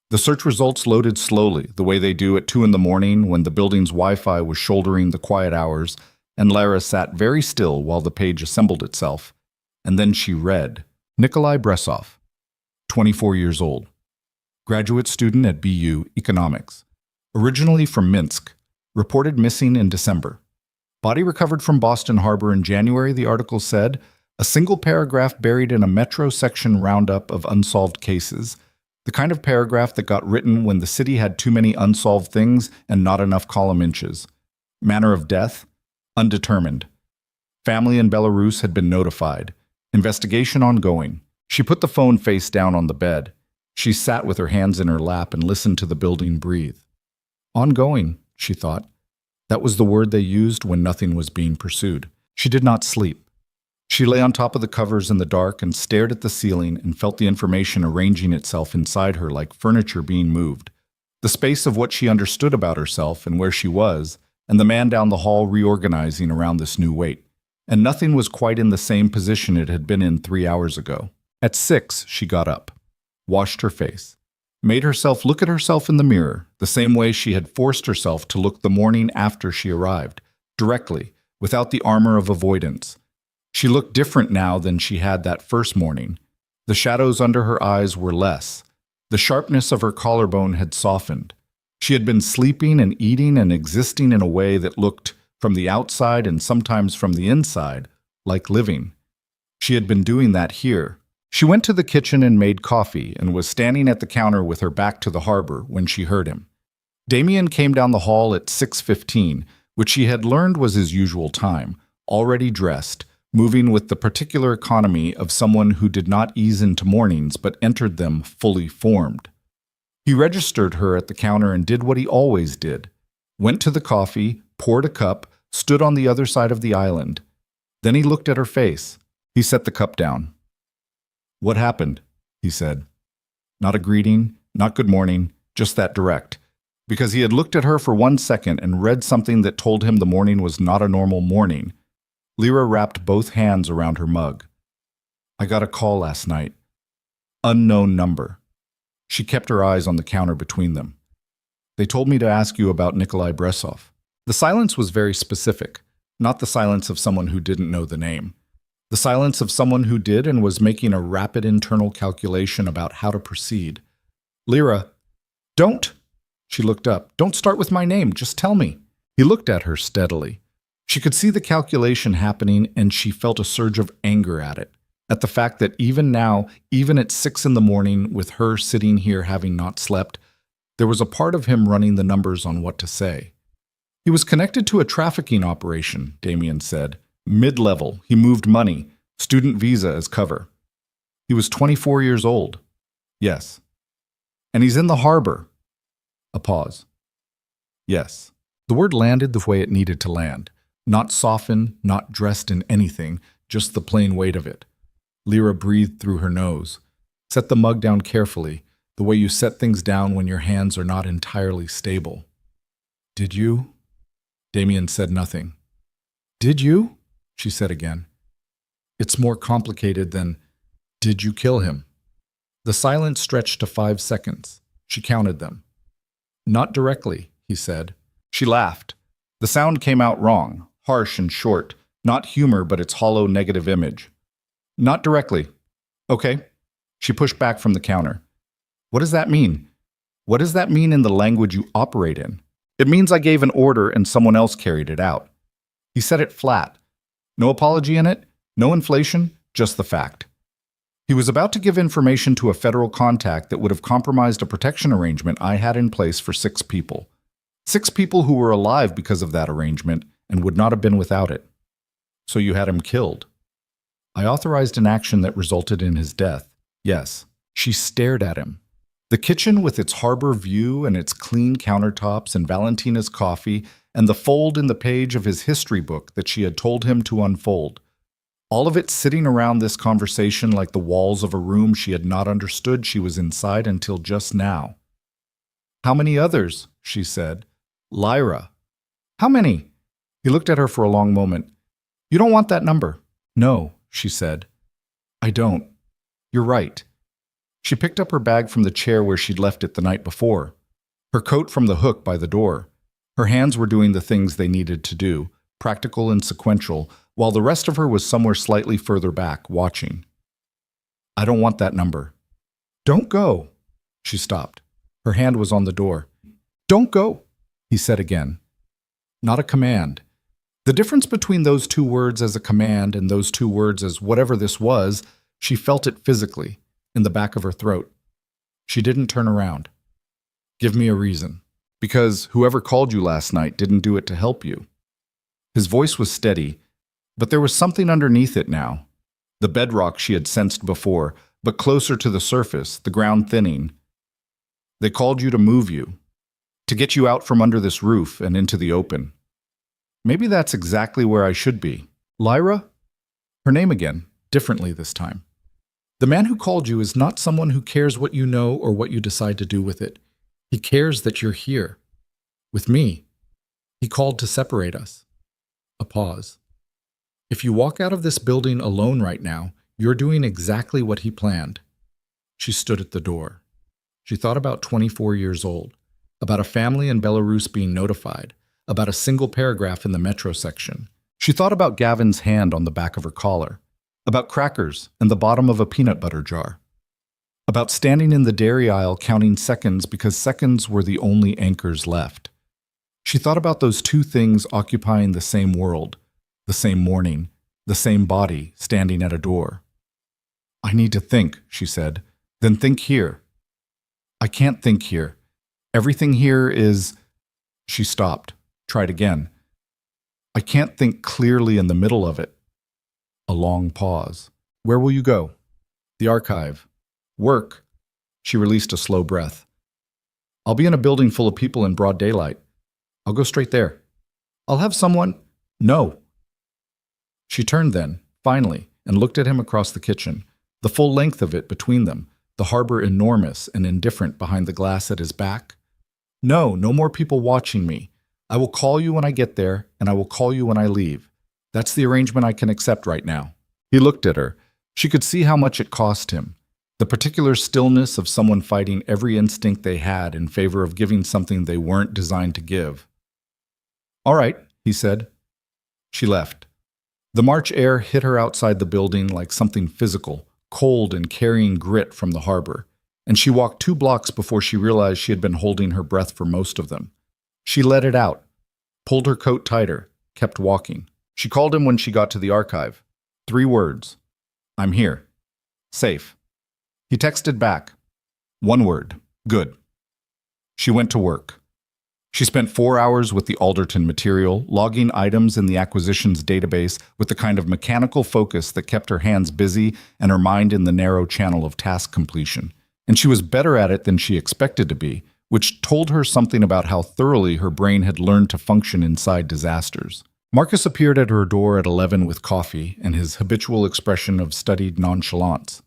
The search results loaded slowly, the way they do at 2 in the morning when the building's Wi-Fi was shouldering the quiet hours, and Lara sat very still while the page assembled itself. And then she read, Nikolai Bressov, 24 years old, graduate student at BU Economics, originally from Minsk, reported missing in December. Body recovered from Boston Harbor in January, the article said, a single paragraph buried in a Metro section roundup of unsolved cases, the kind of paragraph that got written when the city had too many unsolved things and not enough column inches. Manner of death? Undetermined. Family in Belarus had been notified. Investigation ongoing. She put the phone face down on the bed. She sat with her hands in her lap and listened to the building breathe. Ongoing, she thought. That was the word they used when nothing was being pursued. She did not sleep. She lay on top of the covers in the dark and stared at the ceiling and felt the information arranging itself inside her like furniture being moved. The space of what she understood about herself and where she was, and the man down the hall reorganizing around this new weight. And nothing was quite in the same position it had been in 3 hours ago. At 6, she got up, washed her face, made herself look at herself in the mirror, the same way she had forced herself to look the morning after she arrived, directly, without the armor of avoidance. She looked different now than she had that first morning. The shadows under her eyes were less. The sharpness of her collarbone had softened. She had been sleeping and eating and existing in a way that looked, from the outside and sometimes from the inside, like living. She had been doing that here. She went to the kitchen and made coffee and was standing at the counter with her back to the harbor when she heard him. Damien came down the hall at 6:15, which she had learned was his usual time, already dressed, moving with the particular economy of someone who did not ease into mornings but entered them fully formed. He registered her at the counter and did what he always did. Went to the coffee, poured a cup, stood on the other side of the island. Then he looked at her face. He set the cup down. What happened? He said. Not a greeting, not good morning, just that direct. Because he had looked at her for 1 second and read something that told him the morning was not a normal morning. Lyra wrapped both hands around her mug. I got a call last night. Unknown number. She kept her eyes on the counter between them. They told me to ask you about Nikolai Bressov. The silence was very specific, not the silence of someone who didn't know the name. The silence of someone who did and was making a rapid internal calculation about how to proceed. Lyra, don't! She looked up. Don't start with my name, just tell me. He looked at her steadily. She could see the calculation happening and she felt a surge of anger at it, at the fact that even now, even at 6 in the morning, with her sitting here having not slept, there was a part of him running the numbers on what to say. He was connected to a trafficking operation, Damien said. Mid-level, he moved money, student visa as cover. He was 24 years old. Yes. And he's in the harbor. A pause. Yes. The word landed the way it needed to land. Not softened, not dressed in anything, just the plain weight of it. Lyra breathed through her nose. Set the mug down carefully, the way you set things down when your hands are not entirely stable. Did you? Damien said nothing. Did you? She said again. It's more complicated than, did you kill him? The silence stretched to 5 seconds. She counted them. Not directly, he said. She laughed. The sound came out wrong, harsh and short, not humor but its hollow negative image. Not directly. Okay. She pushed back from the counter. What does that mean? What does that mean in the language you operate in? It means I gave an order and someone else carried it out. He said it flat. No apology in it, no inflation, just the fact. He was about to give information to a federal contact that would have compromised a protection arrangement I had in place for 6 people. 6 people who were alive because of that arrangement and would not have been without it. So you had him killed. I authorized an action that resulted in his death. Yes. She stared at him. The kitchen with its harbor view and its clean countertops and Valentina's coffee and the fold in the page of his history book that she had told him to unfold. All of it sitting around this conversation like the walls of a room she had not understood she was inside until just now. "How many others?" she said. "Lyra." "How many?" He looked at her for a long moment. "You don't want that number." "No," she said. "I don't. You're right." She picked up her bag from the chair where she'd left it the night before, her coat from the hook by the door. Her hands were doing the things they needed to do, practical and sequential, while the rest of her was somewhere slightly further back, watching. "I don't want that number." "Don't go." She stopped. Her hand was on the door. "Don't go," he said again. Not a command. The difference between those two words as a command and those two words as whatever this was, she felt it physically, in the back of her throat. She didn't turn around. "Give me a reason. Because whoever called you last night didn't do it to help you." His voice was steady, but there was something underneath it now. The bedrock she had sensed before, but closer to the surface, the ground thinning. "They called you to move you, to get you out from under this roof and into the open." "Maybe that's exactly where I should be." "Lyra?" Her name again, differently this time. "The man who called you is not someone who cares what you know or what you decide to do with it. He cares that you're here. With me. He called to separate us." A pause. "If you walk out of this building alone right now, you're doing exactly what he planned." She stood at the door. She thought about 24 years old, about a family in Belarus being notified, about a single paragraph in the metro section. She thought about Gavin's hand on the back of her collar, about crackers and the bottom of a peanut butter jar, about standing in the dairy aisle counting seconds because seconds were the only anchors left. She thought about those two things occupying the same world, the same morning, the same body standing at a door. "I need to think," she said. "Then think here." "I can't think here. Everything here is—" She stopped, tried again. "I can't think clearly in the middle of it." A long pause. "Where will you go?" "The archive." "Work." She released a slow breath. "I'll be in a building full of people in broad daylight. I'll go straight there." "I'll have someone—" "No." She turned then, finally, and looked at him across the kitchen, the full length of it between them, the harbor enormous and indifferent behind the glass at his back. "No, no more people watching me. I will call you when I get there, and I will call you when I leave. That's the arrangement I can accept right now." He looked at her. She could see how much it cost him. The particular stillness of someone fighting every instinct they had in favor of giving something they weren't designed to give. "All right," he said. She left. The March air hit her outside the building like something physical, cold and carrying grit from the harbor, and she walked 2 blocks before she realized she had been holding her breath for most of them. She let it out, pulled her coat tighter, kept walking. She called him when she got to the archive. 3 words. "I'm here. Safe." He texted back. 1 word. "Good." She went to work. She spent 4 hours with the Alderton material, logging items in the acquisitions database with the kind of mechanical focus that kept her hands busy and her mind in the narrow channel of task completion. And she was better at it than she expected to be, which told her something about how thoroughly her brain had learned to function inside disasters. Marcus appeared at her door at 11 with coffee and his habitual expression of studied nonchalance.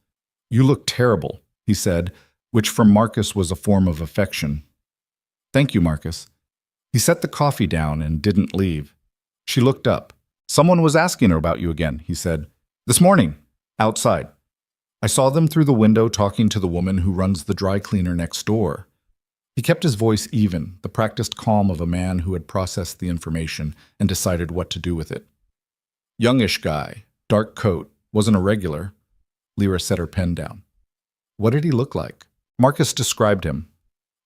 "You look terrible," he said, which from Marcus was a form of affection. "Thank you, Marcus." He set the coffee down and didn't leave. She looked up. "Someone was asking her about you again," he said. "This morning, outside. I saw them through the window talking to the woman who runs the dry cleaner next door." He kept his voice even, the practiced calm of a man who had processed the information and decided what to do with it. "Youngish guy, dark coat, wasn't a regular." Lyra set her pen down. "What did he look like?" Marcus described him.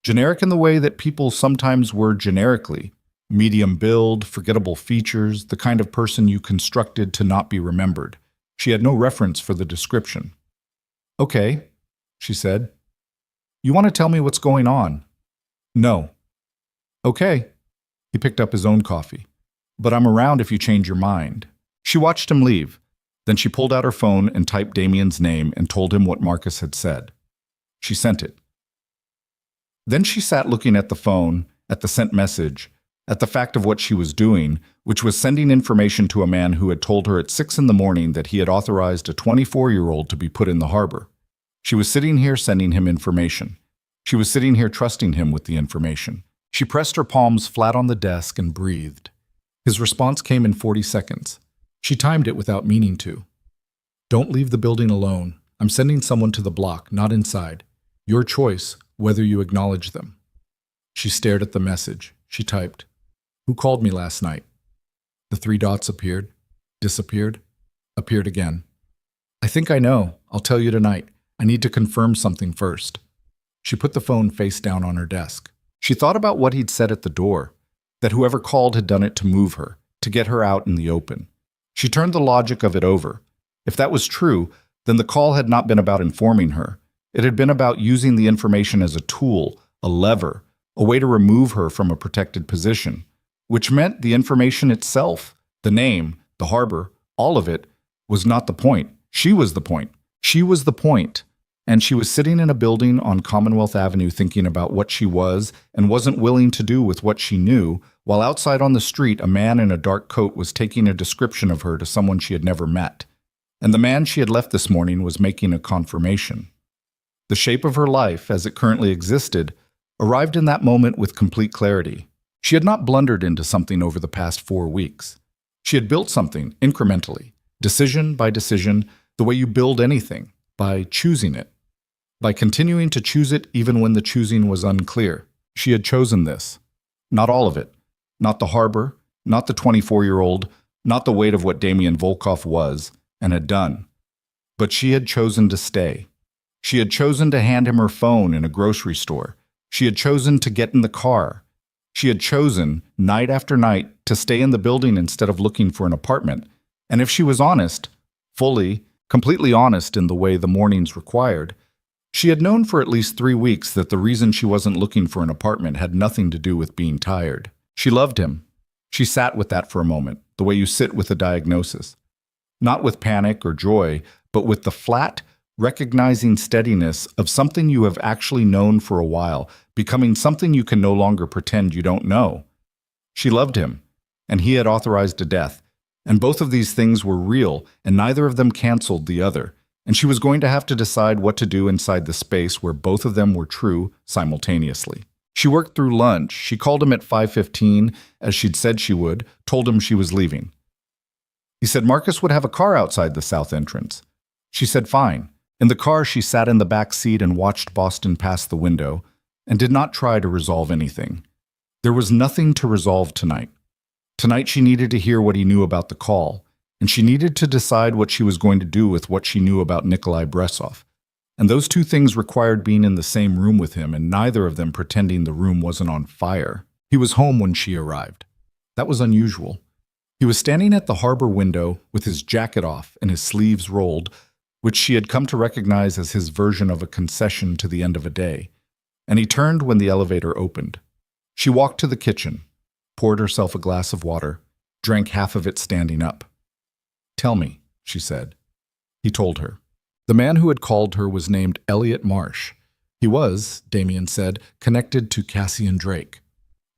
Generic in the way that people sometimes were generically. Medium build, forgettable features, the kind of person you constructed to not be remembered. She had no reference for the description. "Okay," she said. "You want to tell me what's going on?" "No." "Okay." He picked up his own coffee. "But I'm around if you change your mind." She watched him leave. Then she pulled out her phone and typed Damien's name and told him what Marcus had said. She sent it. Then she sat looking at the phone, at the sent message, at the fact of what she was doing, which was sending information to a man who had told her at 6 in the morning that he had authorized a 24-year-old to be put in the harbor. She was sitting here sending him information. She was sitting here trusting him with the information. She pressed her palms flat on the desk and breathed. His response came in 40 seconds. She timed it without meaning to. Don't leave the building alone. I'm sending someone to the block, not inside. Your choice, whether you acknowledge them. She stared at the message. She typed, Who called me last night? The 3 dots appeared, disappeared, appeared again. I think I know. I'll tell you tonight. I need to confirm something first. She put the phone face down on her desk. She thought about what he'd said at the door, that whoever called had done it to move her, to get her out in the open. She turned the logic of it over. If that was true, then the call had not been about informing her. It had been about using the information as a tool, a lever, a way to remove her from a protected position, which meant the information itself, the name, the harbor, all of it, was not the point. She was the point. She was the point. And she was sitting in a building on Commonwealth Avenue thinking about what she was and wasn't willing to do with what she knew, while outside on the street a man in a dark coat was taking a description of her to someone she had never met. And the man she had left this morning was making a confirmation. The shape of her life, as it currently existed, arrived in that moment with complete clarity. She had not blundered into something over the past 4 weeks. She had built something incrementally, decision by decision, the way you build anything, by choosing it. By continuing to choose it even when the choosing was unclear. She had chosen this. Not all of it. Not the harbor, not the 24-year-old, not the weight of what Damien Volkov was and had done. But she had chosen to stay. She had chosen to hand him her phone in a grocery store. She had chosen to get in the car. She had chosen, night after night, to stay in the building instead of looking for an apartment. And if she was honest, fully, completely honest in the way the mornings required, she had known for at least 3 weeks that the reason she wasn't looking for an apartment had nothing to do with being tired. She loved him. She sat with that for a moment, the way you sit with a diagnosis. Not with panic or joy, but with the flat, recognizing steadiness of something you have actually known for a while, becoming something you can no longer pretend you don't know. She loved him, and he had authorized a death, and both of these things were real, and neither of them canceled the other, and she was going to have to decide what to do inside the space where both of them were true simultaneously. She worked through lunch. She called him at 5:15, as she'd said she would, told him she was leaving. He said Marcus would have a car outside the south entrance. She said fine. In the car, she sat in the back seat and watched Boston pass the window, and did not try to resolve anything. There was nothing to resolve tonight. Tonight she needed to hear what he knew about the call, and she needed to decide what she was going to do with what she knew about Nikolai Bressov. And those 2 things required being in the same room with him, and neither of them pretending the room wasn't on fire. He was home when she arrived. That was unusual. He was standing at the harbor window with his jacket off and his sleeves rolled, which she had come to recognize as his version of a concession to the end of a day. And he turned when the elevator opened. She walked to the kitchen, poured herself a glass of water, drank half of it standing up. Tell me, she said. He told her. The man who had called her was named Elliot Marsh. He was, Damien said, connected to Cassian Drake,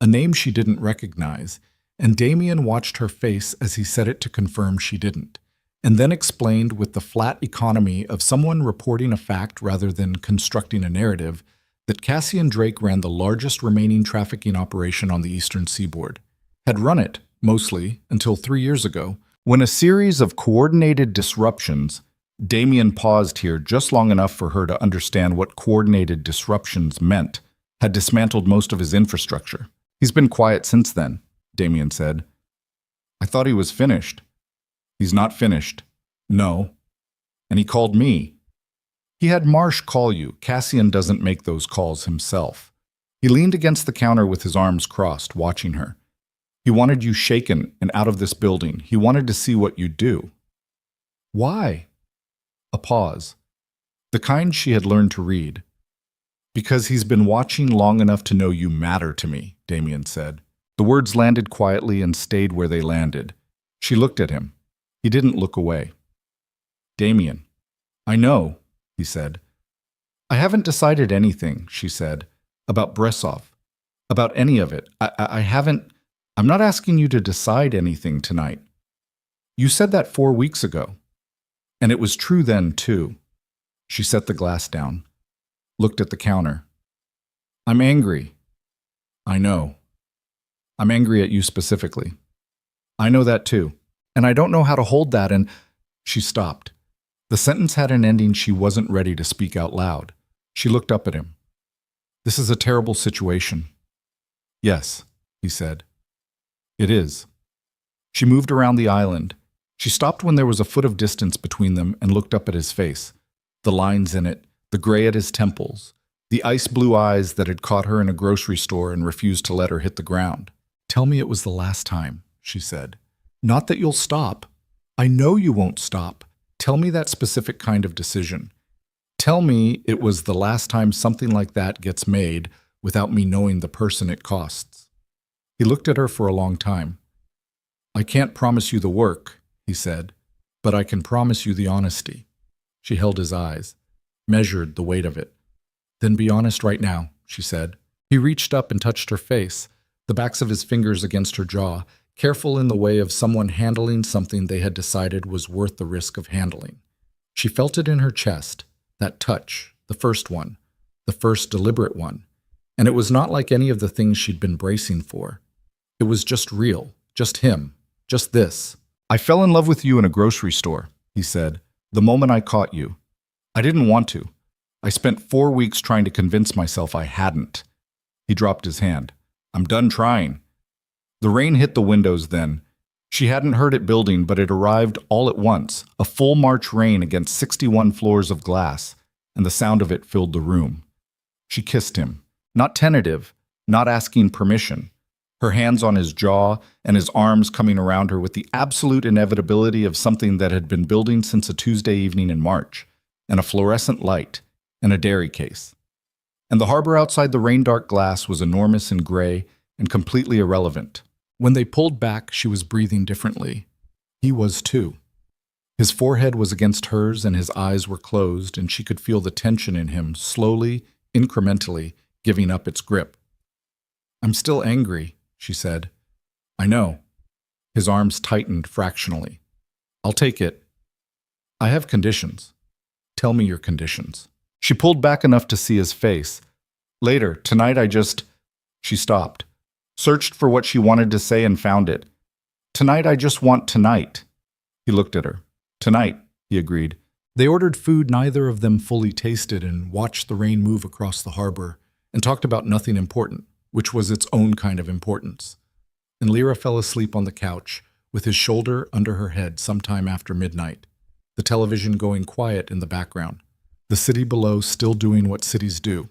a name she didn't recognize, and Damien watched her face as he said it to confirm she didn't, and then explained with the flat economy of someone reporting a fact rather than constructing a narrative that Cassian Drake ran the largest remaining trafficking operation on the eastern seaboard, had run it, mostly, until 3 years ago, when a series of coordinated disruptions. Damien paused here just long enough for her to understand what coordinated disruptions meant, had dismantled most of his infrastructure. He's been quiet since then, Damien said. I thought he was finished. He's not finished. No. And he called me. He had Marsh call you. Cassian doesn't make those calls himself. He leaned against the counter with his arms crossed, watching her. He wanted you shaken and out of this building. He wanted to see what you'd do. Why? A pause. The kind she had learned to read. Because he's been watching long enough to know you matter to me, Damien said. The words landed quietly and stayed where they landed. She looked at him. He didn't look away. Damien. I know, he said. I haven't decided anything, she said, about Bressov. About any of it. I haven't. I'm not asking you to decide anything tonight. You said that 4 weeks ago. And it was true then, too. She set the glass down, looked at the counter. I'm angry. I know. I'm angry at you specifically. I know that too. And I don't know how to hold that, and she stopped. The sentence had an ending she wasn't ready to speak out loud. She looked up at him. This is a terrible situation. Yes, he said. It is. She moved around the island. She stopped when there was a foot of distance between them and looked up at his face. The lines in it, the gray at his temples, the ice-blue eyes that had caught her in a grocery store and refused to let her hit the ground. Tell me it was the last time, she said. Not that you'll stop. I know you won't stop. Tell me that specific kind of decision. Tell me it was the last time something like that gets made without me knowing the person it costs. He looked at her for a long time. I can't promise you the work, he said, but I can promise you the honesty. She held his eyes, measured the weight of it. Then be honest right now, she said. He reached up and touched her face, the backs of his fingers against her jaw, careful in the way of someone handling something they had decided was worth the risk of handling. She felt it in her chest, that touch, the first one, the first deliberate one, and it was not like any of the things she'd been bracing for. It was just real, just him, just this. I fell in love with you in a grocery store, he said, the moment I caught you. I didn't want to. I spent 4 weeks trying to convince myself I hadn't. He dropped his hand. I'm done trying. The rain hit the windows then. She hadn't heard it building, but it arrived all at once, a full March rain against 61 floors of glass, and the sound of it filled the room. She kissed him, not tentative, not asking permission, her hands on his jaw and his arms coming around her with the absolute inevitability of something that had been building since a Tuesday evening in March, and a fluorescent light, and a dairy case. And the harbor outside the rain-dark glass was enormous and gray and completely irrelevant. When they pulled back, she was breathing differently. He was too. His forehead was against hers and his eyes were closed, and she could feel the tension in him slowly, incrementally, giving up its grip. I'm still angry, she said. I know. His arms tightened fractionally. I'll take it. I have conditions. Tell me your conditions. She pulled back enough to see his face. Later, tonight She stopped, searched for what she wanted to say and found it. Tonight I just want tonight. He looked at her. Tonight, he agreed. They ordered food neither of them fully tasted and watched the rain move across the harbor and talked about nothing important, which was its own kind of importance. And Lyra fell asleep on the couch, with his shoulder under her head sometime after midnight, the television going quiet in the background, the city below still doing what cities do.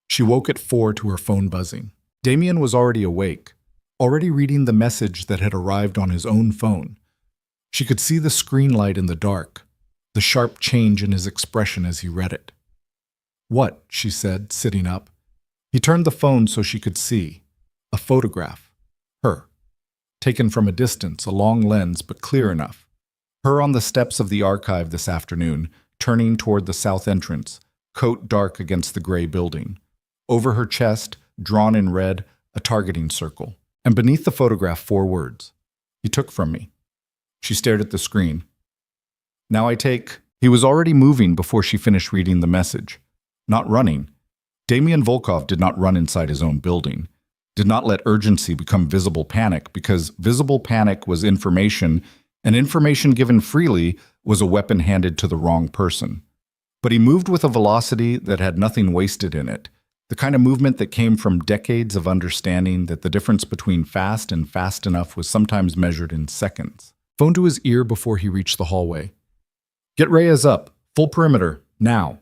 She woke at 4 to her phone buzzing. Damien was already awake, already reading the message that had arrived on his own phone. She could see the screen light in the dark, the sharp change in his expression as he read it. What? She said, sitting up. He turned the phone so she could see. A photograph. Her. Taken from a distance, a long lens, but clear enough. Her on the steps of the archive this afternoon, turning toward the south entrance, coat dark against the gray building. Over her chest, drawn in red, a targeting circle. And beneath the photograph, 4 words. He took from me. She stared at the screen. Now I take... He was already moving before she finished reading the message. Not running. Damien Volkov did not run inside his own building. Did not let urgency become visible panic, because visible panic was information, and information given freely was a weapon handed to the wrong person. But he moved with a velocity that had nothing wasted in it. The kind of movement that came from decades of understanding that the difference between fast and fast enough was sometimes measured in seconds. Phone to his ear before he reached the hallway. Get Reyes up. Full perimeter. Now.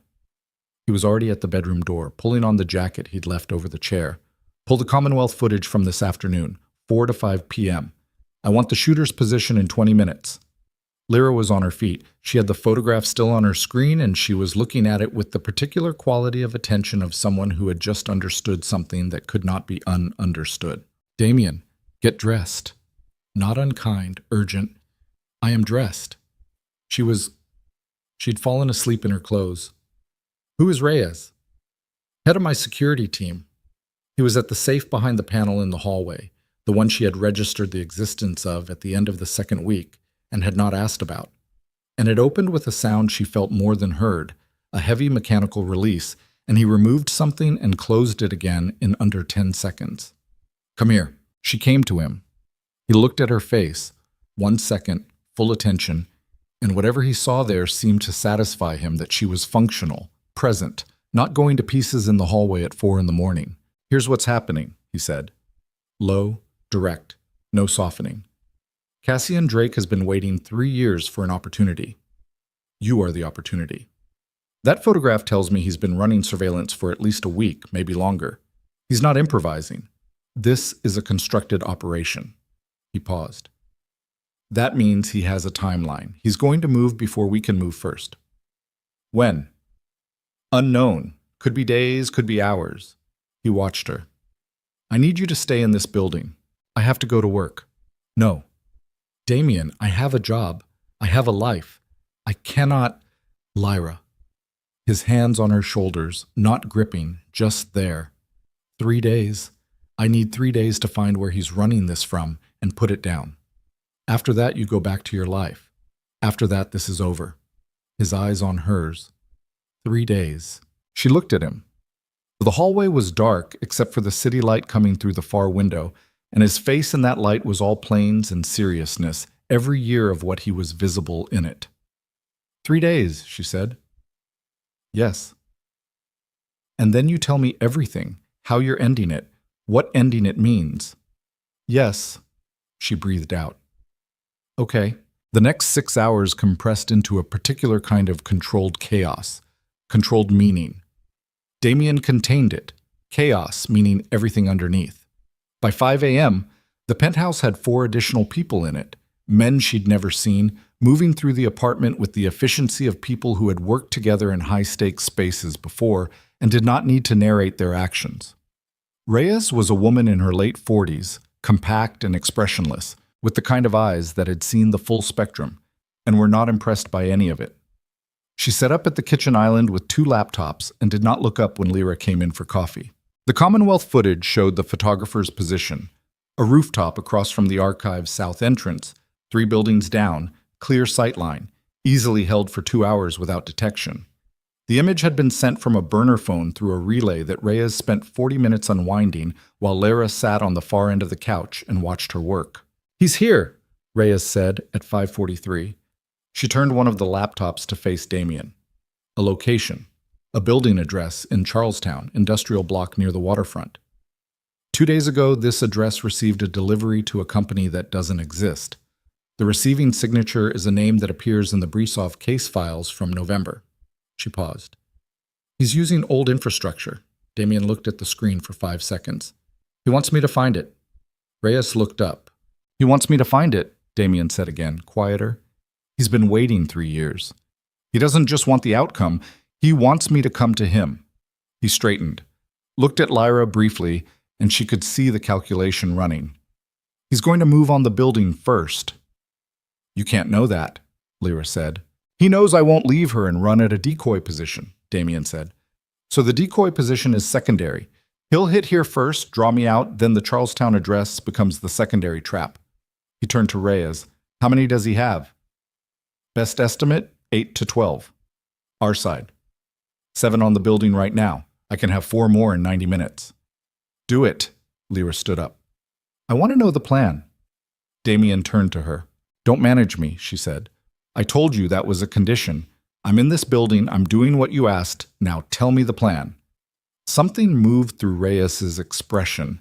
He was already at the bedroom door, pulling on the jacket he'd left over the chair. Pull the Commonwealth footage from this afternoon, 4 to 5 p.m. I want the shooter's position in 20 minutes. Lyra was on her feet. She had the photograph still on her screen, and she was looking at it with the particular quality of attention of someone who had just understood something that could not be ununderstood. Damien, get dressed. Not unkind, urgent. I am dressed. She'd fallen asleep in her clothes. Who is Reyes? Head of my security team. He was at the safe behind the panel in the hallway, the one she had registered the existence of at the end of the second week and had not asked about. And it opened with a sound she felt more than heard, a heavy mechanical release, and he removed something and closed it again in under 10 seconds. "Come here." She came to him. He looked at her face, 1 second, full attention, and whatever he saw there seemed to satisfy him that she was functional, present, not going to pieces in the hallway at 4 in the morning. "Here's what's happening," he said. Low, direct, no softening. "Cassian Drake has been waiting 3 years for an opportunity. You are the opportunity. That photograph tells me he's been running surveillance for at least a week, maybe longer. He's not improvising. This is a constructed operation." He paused. "That means he has a timeline. He's going to move before we can move first." "When?" "Unknown. Could be days, could be hours." He watched her. "I need you to stay in this building. I have to go to work." "No." "Damien, I have a job. I have a life. I cannot—" "Lyra." His hands on her shoulders, not gripping, just there. 3 days. I need 3 days to find where he's running this from and put it down. After that, you go back to your life. After that, this is over." His eyes on hers. 3 days. She looked at him. The hallway was dark except for the city light coming through the far window, and his face in that light was all planes and seriousness, every year of what he was visible in it. 3 days, she said. "Yes." "And then you tell me everything, how you're ending it, what ending it means." "Yes," she breathed out. "Okay." The next 6 hours compressed into a particular kind of controlled chaos, controlled meaning. Damien contained it, chaos meaning everything underneath. By 5 a.m., the penthouse had 4 additional people in it, men she'd never seen, moving through the apartment with the efficiency of people who had worked together in high-stakes spaces before and did not need to narrate their actions. Reyes was a woman in her late 40s, compact and expressionless, with the kind of eyes that had seen the full spectrum and were not impressed by any of it. She sat up at the kitchen island with 2 laptops and did not look up when Lyra came in for coffee. The Commonwealth footage showed the photographer's position, a rooftop across from the archive's south entrance, 3 buildings down, clear sightline, easily held for 2 hours without detection. The image had been sent from a burner phone through a relay that Reyes spent 40 minutes unwinding while Lyra sat on the far end of the couch and watched her work. "He's here," Reyes said at 5:43. She turned one of the laptops to face Damien. A location, a building address in Charlestown, industrial block near the waterfront. 2 days ago, this address received a delivery to a company that doesn't exist. The receiving signature is a name that appears in the Bruises case files from November. She paused. "He's using old infrastructure." Damien looked at the screen for 5 seconds. "He wants me to find it." Reyes looked up. "He wants me to find it," Damien said again, quieter. "He's been waiting 3 years. He doesn't just want the outcome, he wants me to come to him." He straightened, looked at Lyra briefly, and she could see the calculation running. "He's going to move on the building first." "You can't know that," Lyra said. "He knows I won't leave her and run at a decoy position," Damien said. "So the decoy position is secondary. He'll hit here first, draw me out, then the Charlestown address becomes the secondary trap." He turned to Reyes. "How many does he have?" "Best estimate, 8 to 12. Our side. 7 on the building right now. I can have 4 more in 90 minutes. "Do it." Lyra stood up. "I want to know the plan." Damien turned to her. "Don't manage me," she said. "I told you that was a condition. I'm in this building, I'm doing what you asked, now tell me the plan." Something moved through Reyes's expression,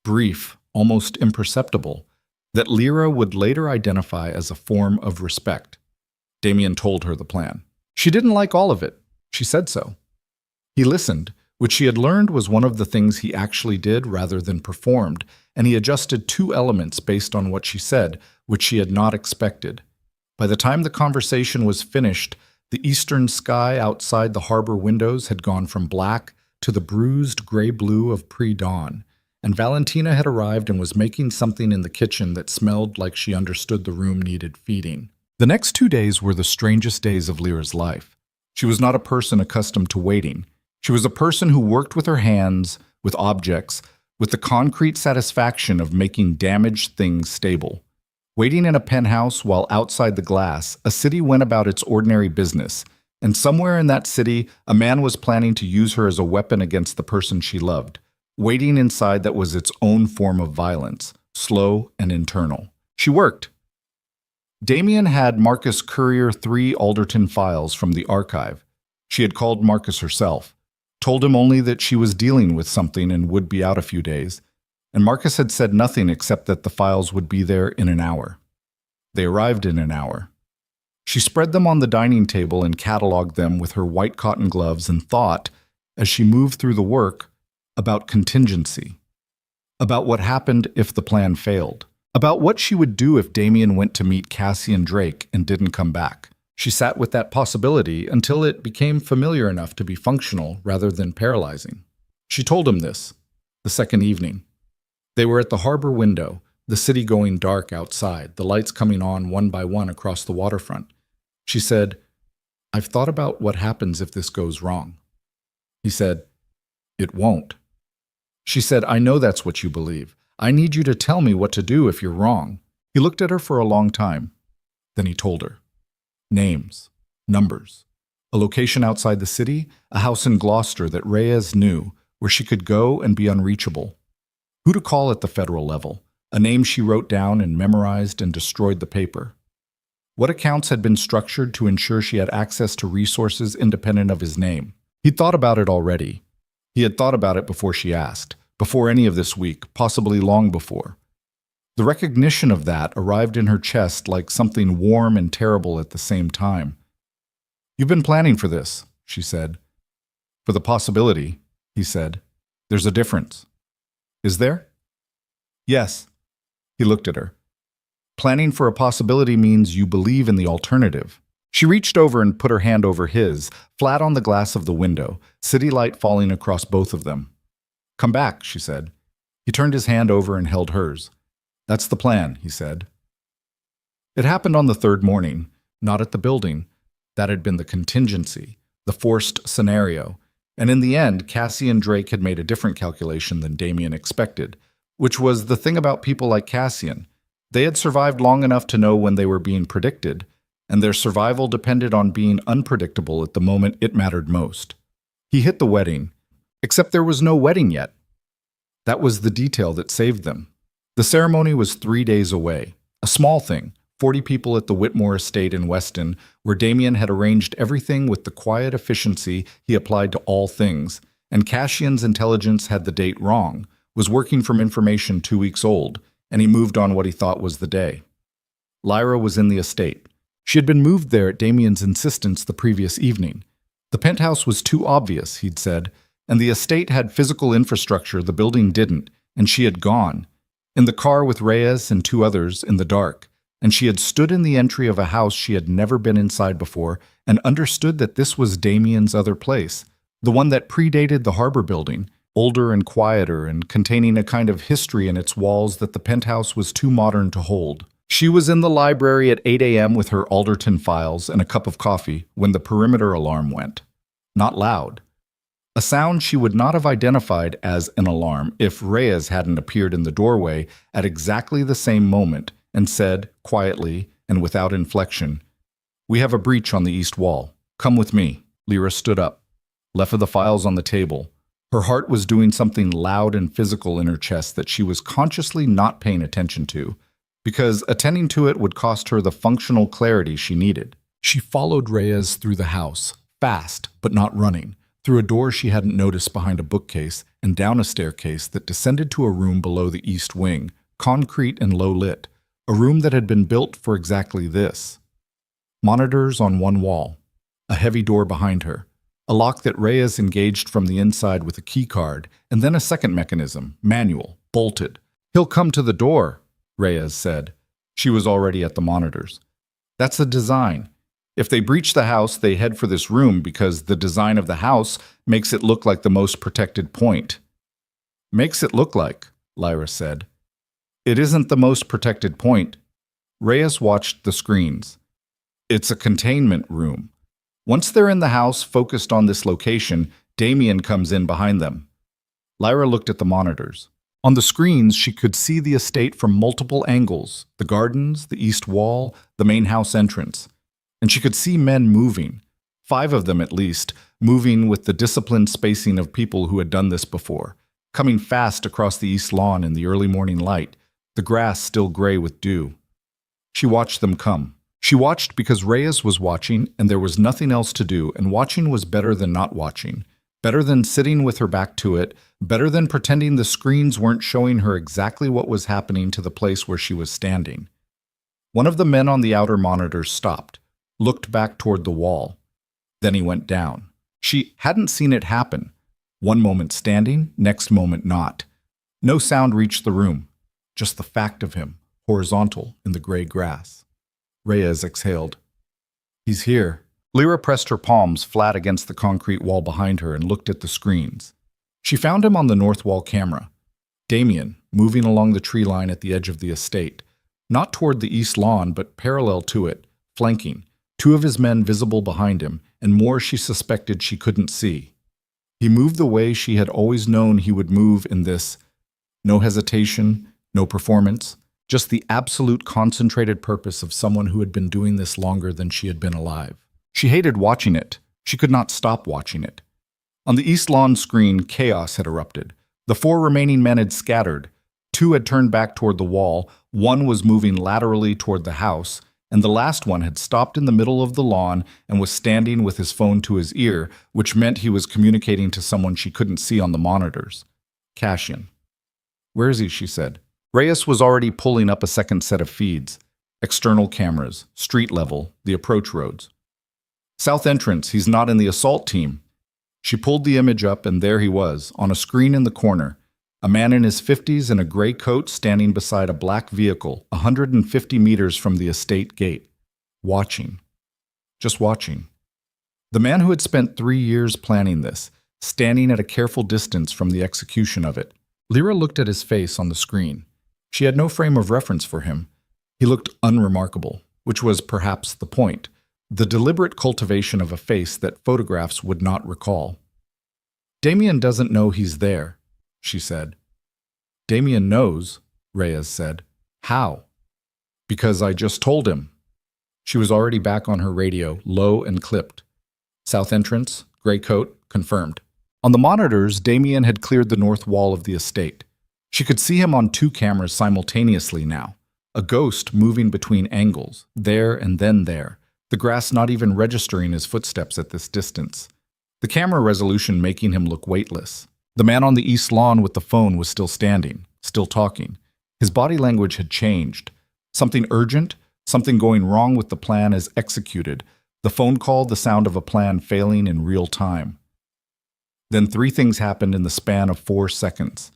brief, almost imperceptible, that Lyra would later identify as a form of respect. Damien told her the plan. She didn't like all of it. She said so. He listened, which she had learned was one of the things he actually did rather than performed, and he adjusted 2 elements based on what she said, which she had not expected. By the time the conversation was finished, the eastern sky outside the harbor windows had gone from black to the bruised gray-blue of pre-dawn, and Valentina had arrived and was making something in the kitchen that smelled like she understood the room needed feeding. The next 2 days were the strangest days of Lyra's life. She was not a person accustomed to waiting. She was a person who worked with her hands, with objects, with the concrete satisfaction of making damaged things stable. Waiting in a penthouse while outside the glass, a city went about its ordinary business, and somewhere in that city, a man was planning to use her as a weapon against the person she loved. Waiting inside that was its own form of violence, slow and internal. She worked. Damien had Marcus courier 3 Alderton files from the archive. She had called Marcus herself, told him only that she was dealing with something and would be out a few days, and Marcus had said nothing except that the files would be there in an hour. They arrived in an hour. She spread them on the dining table and cataloged them with her white cotton gloves and thought, as she moved through the work, about contingency, about what happened if the plan failed, about what she would do if Damien went to meet Cassian Drake and didn't come back. She sat with that possibility until it became familiar enough to be functional rather than paralyzing. She told him this, the second evening. They were at the harbor window, the city going dark outside, the lights coming on one by one across the waterfront. She said, "I've thought about what happens if this goes wrong." He said, "It won't." She said, "I know that's what you believe. I need you to tell me what to do if you're wrong." He looked at her for a long time. Then he told her. Names, numbers, a location outside the city, a house in Gloucester that Reyes knew, where she could go and be unreachable. Who to call at the federal level, a name she wrote down and memorized and destroyed the paper. What accounts had been structured to ensure she had access to resources independent of his name. He'd thought about it already. He had thought about it before she asked, before any of this week, possibly long before. The recognition of that arrived in her chest like something warm and terrible at the same time. "You've been planning for this," she said. "For the possibility," he said. "There's a difference." "Is there?" "Yes." He looked at her. "Planning for a possibility means you believe in the alternative." She reached over and put her hand over his, flat on the glass of the window, city light falling across both of them. "Come back," she said. He turned his hand over and held hers. "That's the plan," he said. It happened on the third morning, not at the building. That had been the contingency, the forced scenario. And in the end, Cassian Drake had made a different calculation than Damien expected, which was the thing about people like Cassian. They had survived long enough to know when they were being predicted, and their survival depended on being unpredictable at the moment it mattered most. He hit the wedding, except there was no wedding yet. That was the detail that saved them. The ceremony was 3 days away, a small thing, 40 people at the Whitmore estate in Weston, where Damien had arranged everything with the quiet efficiency he applied to all things, and Cassian's intelligence had the date wrong, was working from information 2 weeks old, and he moved on what he thought was the day. Lyra was in the estate. She had been moved there at Damien's insistence the previous evening. The penthouse was too obvious, he'd said, and the estate had physical infrastructure the building didn't, and she had gone. In the car with Reyes and 2 others in the dark, and she had stood in the entry of a house she had never been inside before and understood that this was Damien's other place, the one that predated the harbor building, older and quieter and containing a kind of history in its walls that the penthouse was too modern to hold. She was in the library at 8 a.m. with her Alderton files and a cup of coffee when the perimeter alarm went. Not loud. A sound she would not have identified as an alarm if Reyes hadn't appeared in the doorway at exactly the same moment and said, quietly and without inflection, "We have a breach on the east wall. Come with me." Lyra stood up, left of the files on the table. Her heart was doing something loud and physical in her chest that she was consciously not paying attention to, because attending to it would cost her the functional clarity she needed. She followed Reyes through the house, fast but not running, through a door she hadn't noticed behind a bookcase and down a staircase that descended to a room below the east wing, concrete and low-lit, a room that had been built for exactly this. Monitors on one wall, a heavy door behind her, a lock that Reyes engaged from the inside with a key card, and then a second mechanism, manual, bolted. "He'll come to the door," Reyes said. She was already at the monitors. "That's a design. If they breach the house, they head for this room because the design of the house makes it look like the most protected point." "Makes it look like," Lyra said. "It isn't the most protected point." Reyes watched the screens. "It's a containment room. Once they're in the house focused on this location, Damien comes in behind them." Lyra looked at the monitors. On the screens, she could see the estate from multiple angles, the gardens, the east wall, the main house entrance. And she could see men moving, 5 of them at least, moving with the disciplined spacing of people who had done this before, coming fast across the east lawn in the early morning light, the grass still gray with dew. She watched them come. She watched because Reyes was watching and there was nothing else to do, and watching was better than not watching, better than sitting with her back to it, better than pretending the screens weren't showing her exactly what was happening to the place where she was standing. One of the men on the outer monitors stopped, looked back toward the wall. Then he went down. She hadn't seen it happen. One moment standing, next moment not. No sound reached the room, just the fact of him, horizontal in the gray grass. Reyes exhaled. He's here. Lyra pressed her palms flat against the concrete wall behind her and looked at the screens. She found him on the north wall camera. Damien, moving along the tree line at the edge of the estate. Not toward the east lawn, but parallel to it, flanking. 2 of his men visible behind him, and more she suspected she couldn't see. He moved the way she had always known he would move in this. No hesitation, no performance, just the absolute concentrated purpose of someone who had been doing this longer than she had been alive. She hated watching it. She could not stop watching it. On the east lawn screen, chaos had erupted. The 4 remaining men had scattered. 2 had turned back toward the wall, 1 was moving laterally toward the house, and the last one had stopped in the middle of the lawn and was standing with his phone to his ear, which meant he was communicating to someone she couldn't see on the monitors. Cassian. Where is he? She said. Reyes was already pulling up a second set of feeds. External cameras, street level, the approach roads. South entrance, he's not in the assault team. She pulled the image up, and there he was, on a screen in the corner, a man in his 50s in a gray coat standing beside a black vehicle 150 meters from the estate gate, watching. Just watching. The man who had spent 3 years planning this, standing at a careful distance from the execution of it. Lyra looked at his face on the screen. She had no frame of reference for him. He looked unremarkable, which was perhaps the point. The deliberate cultivation of a face that photographs would not recall. Damien doesn't know he's there, she said. Damien knows, Reyes said. How? Because I just told him. She was already back on her radio, low and clipped. South entrance, gray coat, confirmed. On the monitors, Damien had cleared the north wall of the estate. She could see him on 2 cameras simultaneously now, a ghost moving between angles, there and then there, the grass not even registering his footsteps at this distance. The camera resolution making him look weightless. The man on the east lawn with the phone was still standing, still talking. His body language had changed. Something urgent, something going wrong with the plan as executed. The phone call, the sound of a plan failing in real time. Then 3 things happened in the span of 4 seconds.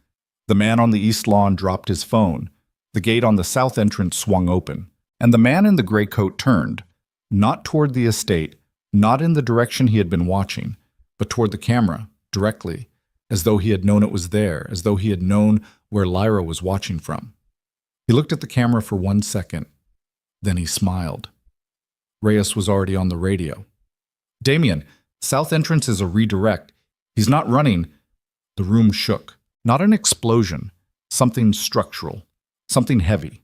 The man on the east lawn dropped his phone. The gate on the south entrance swung open. And the man in the gray coat turned, not toward the estate, not in the direction he had been watching, but toward the camera, directly, as though he had known it was there, as though he had known where Lyra was watching from. He looked at the camera for 1 second. Then he smiled. Reyes was already on the radio. Damien, south entrance is a redirect. He's not running. The room shook. Not an explosion. Something structural. Something heavy.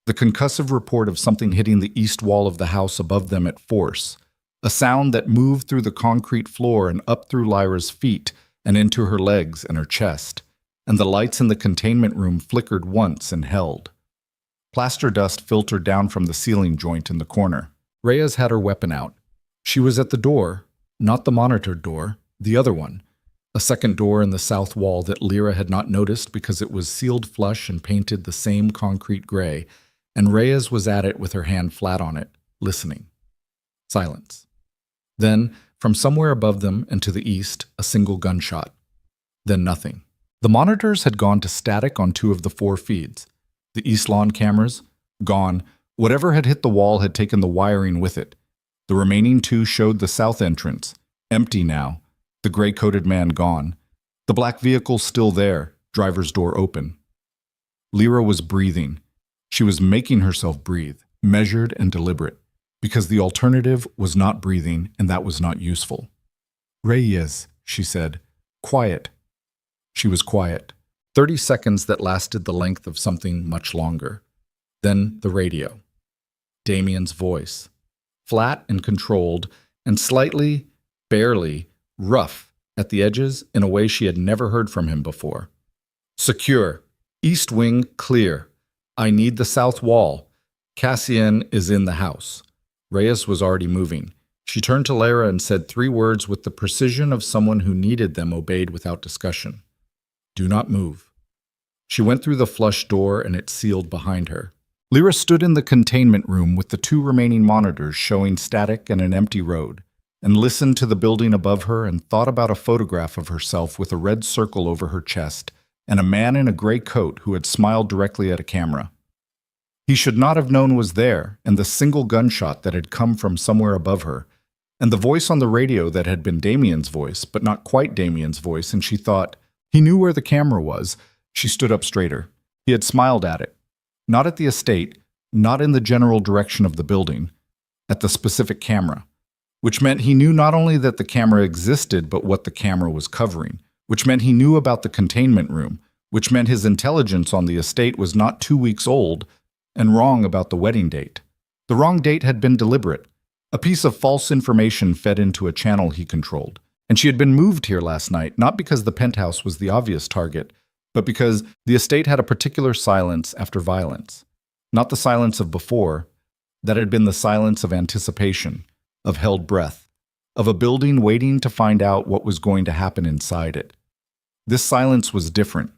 The concussive report of something hitting the east wall of the house above them at force. A sound that moved through the concrete floor and up through Lyra's feet and into her legs and her chest. And the lights in the containment room flickered once and held. Plaster dust filtered down from the ceiling joint in the corner. Reyes had her weapon out. She was at the door, not the monitored door, the other one. A second door in the south wall that Lyra had not noticed because it was sealed flush and painted the same concrete gray, and Reyes was at it with her hand flat on it, listening. Silence. Then, from somewhere above them and to the east, a single gunshot. Then nothing. The monitors had gone to static on 2 of the 4 feeds. The east lawn cameras, gone. Whatever had hit the wall had taken the wiring with it. The remaining 2 showed the south entrance, empty now, the gray-coated man gone. The black vehicle still there, driver's door open. Lyra was breathing. She was making herself breathe, measured and deliberate, because the alternative was not breathing, and that was not useful. Reyes, she said. Quiet. She was quiet. 30 seconds that lasted the length of something much longer. Then the radio. Damien's voice. Flat and controlled, and slightly, barely, rough at the edges in a way she had never heard from him before. Secure. East wing clear. I need the south wall. Cassian is in the house. Reyes was already moving. She turned to Lyra and said 3 words with the precision of someone who needed them obeyed without discussion. Do not move. She went through the flush door and it sealed behind her. Lyra stood in the containment room with the 2 remaining monitors showing static and an empty road, and listened to the building above her and thought about a photograph of herself with a red circle over her chest and a man in a gray coat who had smiled directly at a camera. He should not have known was there, and the single gunshot that had come from somewhere above her, and the voice on the radio that had been Damien's voice, but not quite Damien's voice, and she thought, he knew where the camera was. She stood up straighter. He had smiled at it. Not at the estate, not in the general direction of the building, at the specific camera, which meant he knew not only that the camera existed, but what the camera was covering, which meant he knew about the containment room, which meant his intelligence on the estate was not 2 weeks old and wrong about the wedding date. The wrong date had been deliberate. A piece of false information fed into a channel he controlled. And she had been moved here last night, not because the penthouse was the obvious target, but because the estate had a particular silence after violence. Not the silence of before, that had been the silence of anticipation, of held breath, of a building waiting to find out what was going to happen inside it. This silence was different.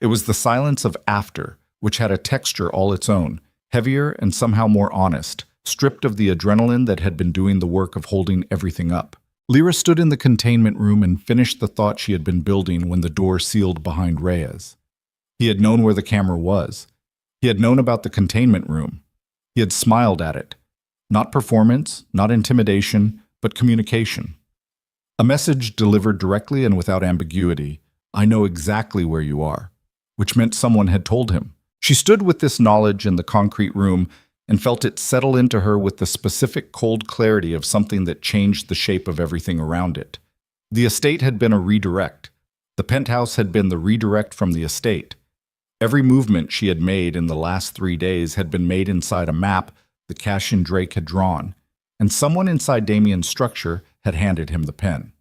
It was the silence of after, which had a texture all its own, heavier and somehow more honest, stripped of the adrenaline that had been doing the work of holding everything up. Lyra stood in the containment room and finished the thought she had been building when the door sealed behind Reyes. He had known where the camera was. He had known about the containment room. He had smiled at it. Not performance, not intimidation, but communication. A message delivered directly and without ambiguity. I know exactly where you are, which meant someone had told him. She stood with this knowledge in the concrete room and felt it settle into her with the specific cold clarity of something that changed the shape of everything around it. The estate had been a redirect. The penthouse had been the redirect from the estate. Every movement she had made in the last 3 days had been made inside a map that Cassian Drake had drawn, and someone inside Damien's structure had handed him the pen.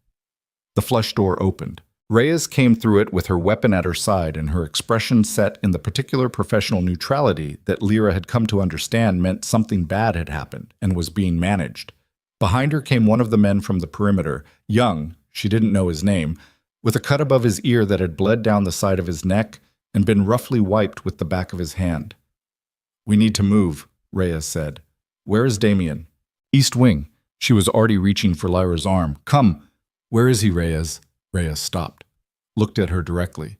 The flush door opened. Reyes came through it with her weapon at her side and her expression set in the particular professional neutrality that Lyra had come to understand meant something bad had happened and was being managed. Behind her came one of the men from the perimeter, young, she didn't know his name, with a cut above his ear that had bled down the side of his neck and been roughly wiped with the back of his hand. We need to move, Reyes said. Where is Damien? East wing. She was already reaching for Lyra's arm. Come. Where is he, Reyes? Reyes stopped, looked at her directly.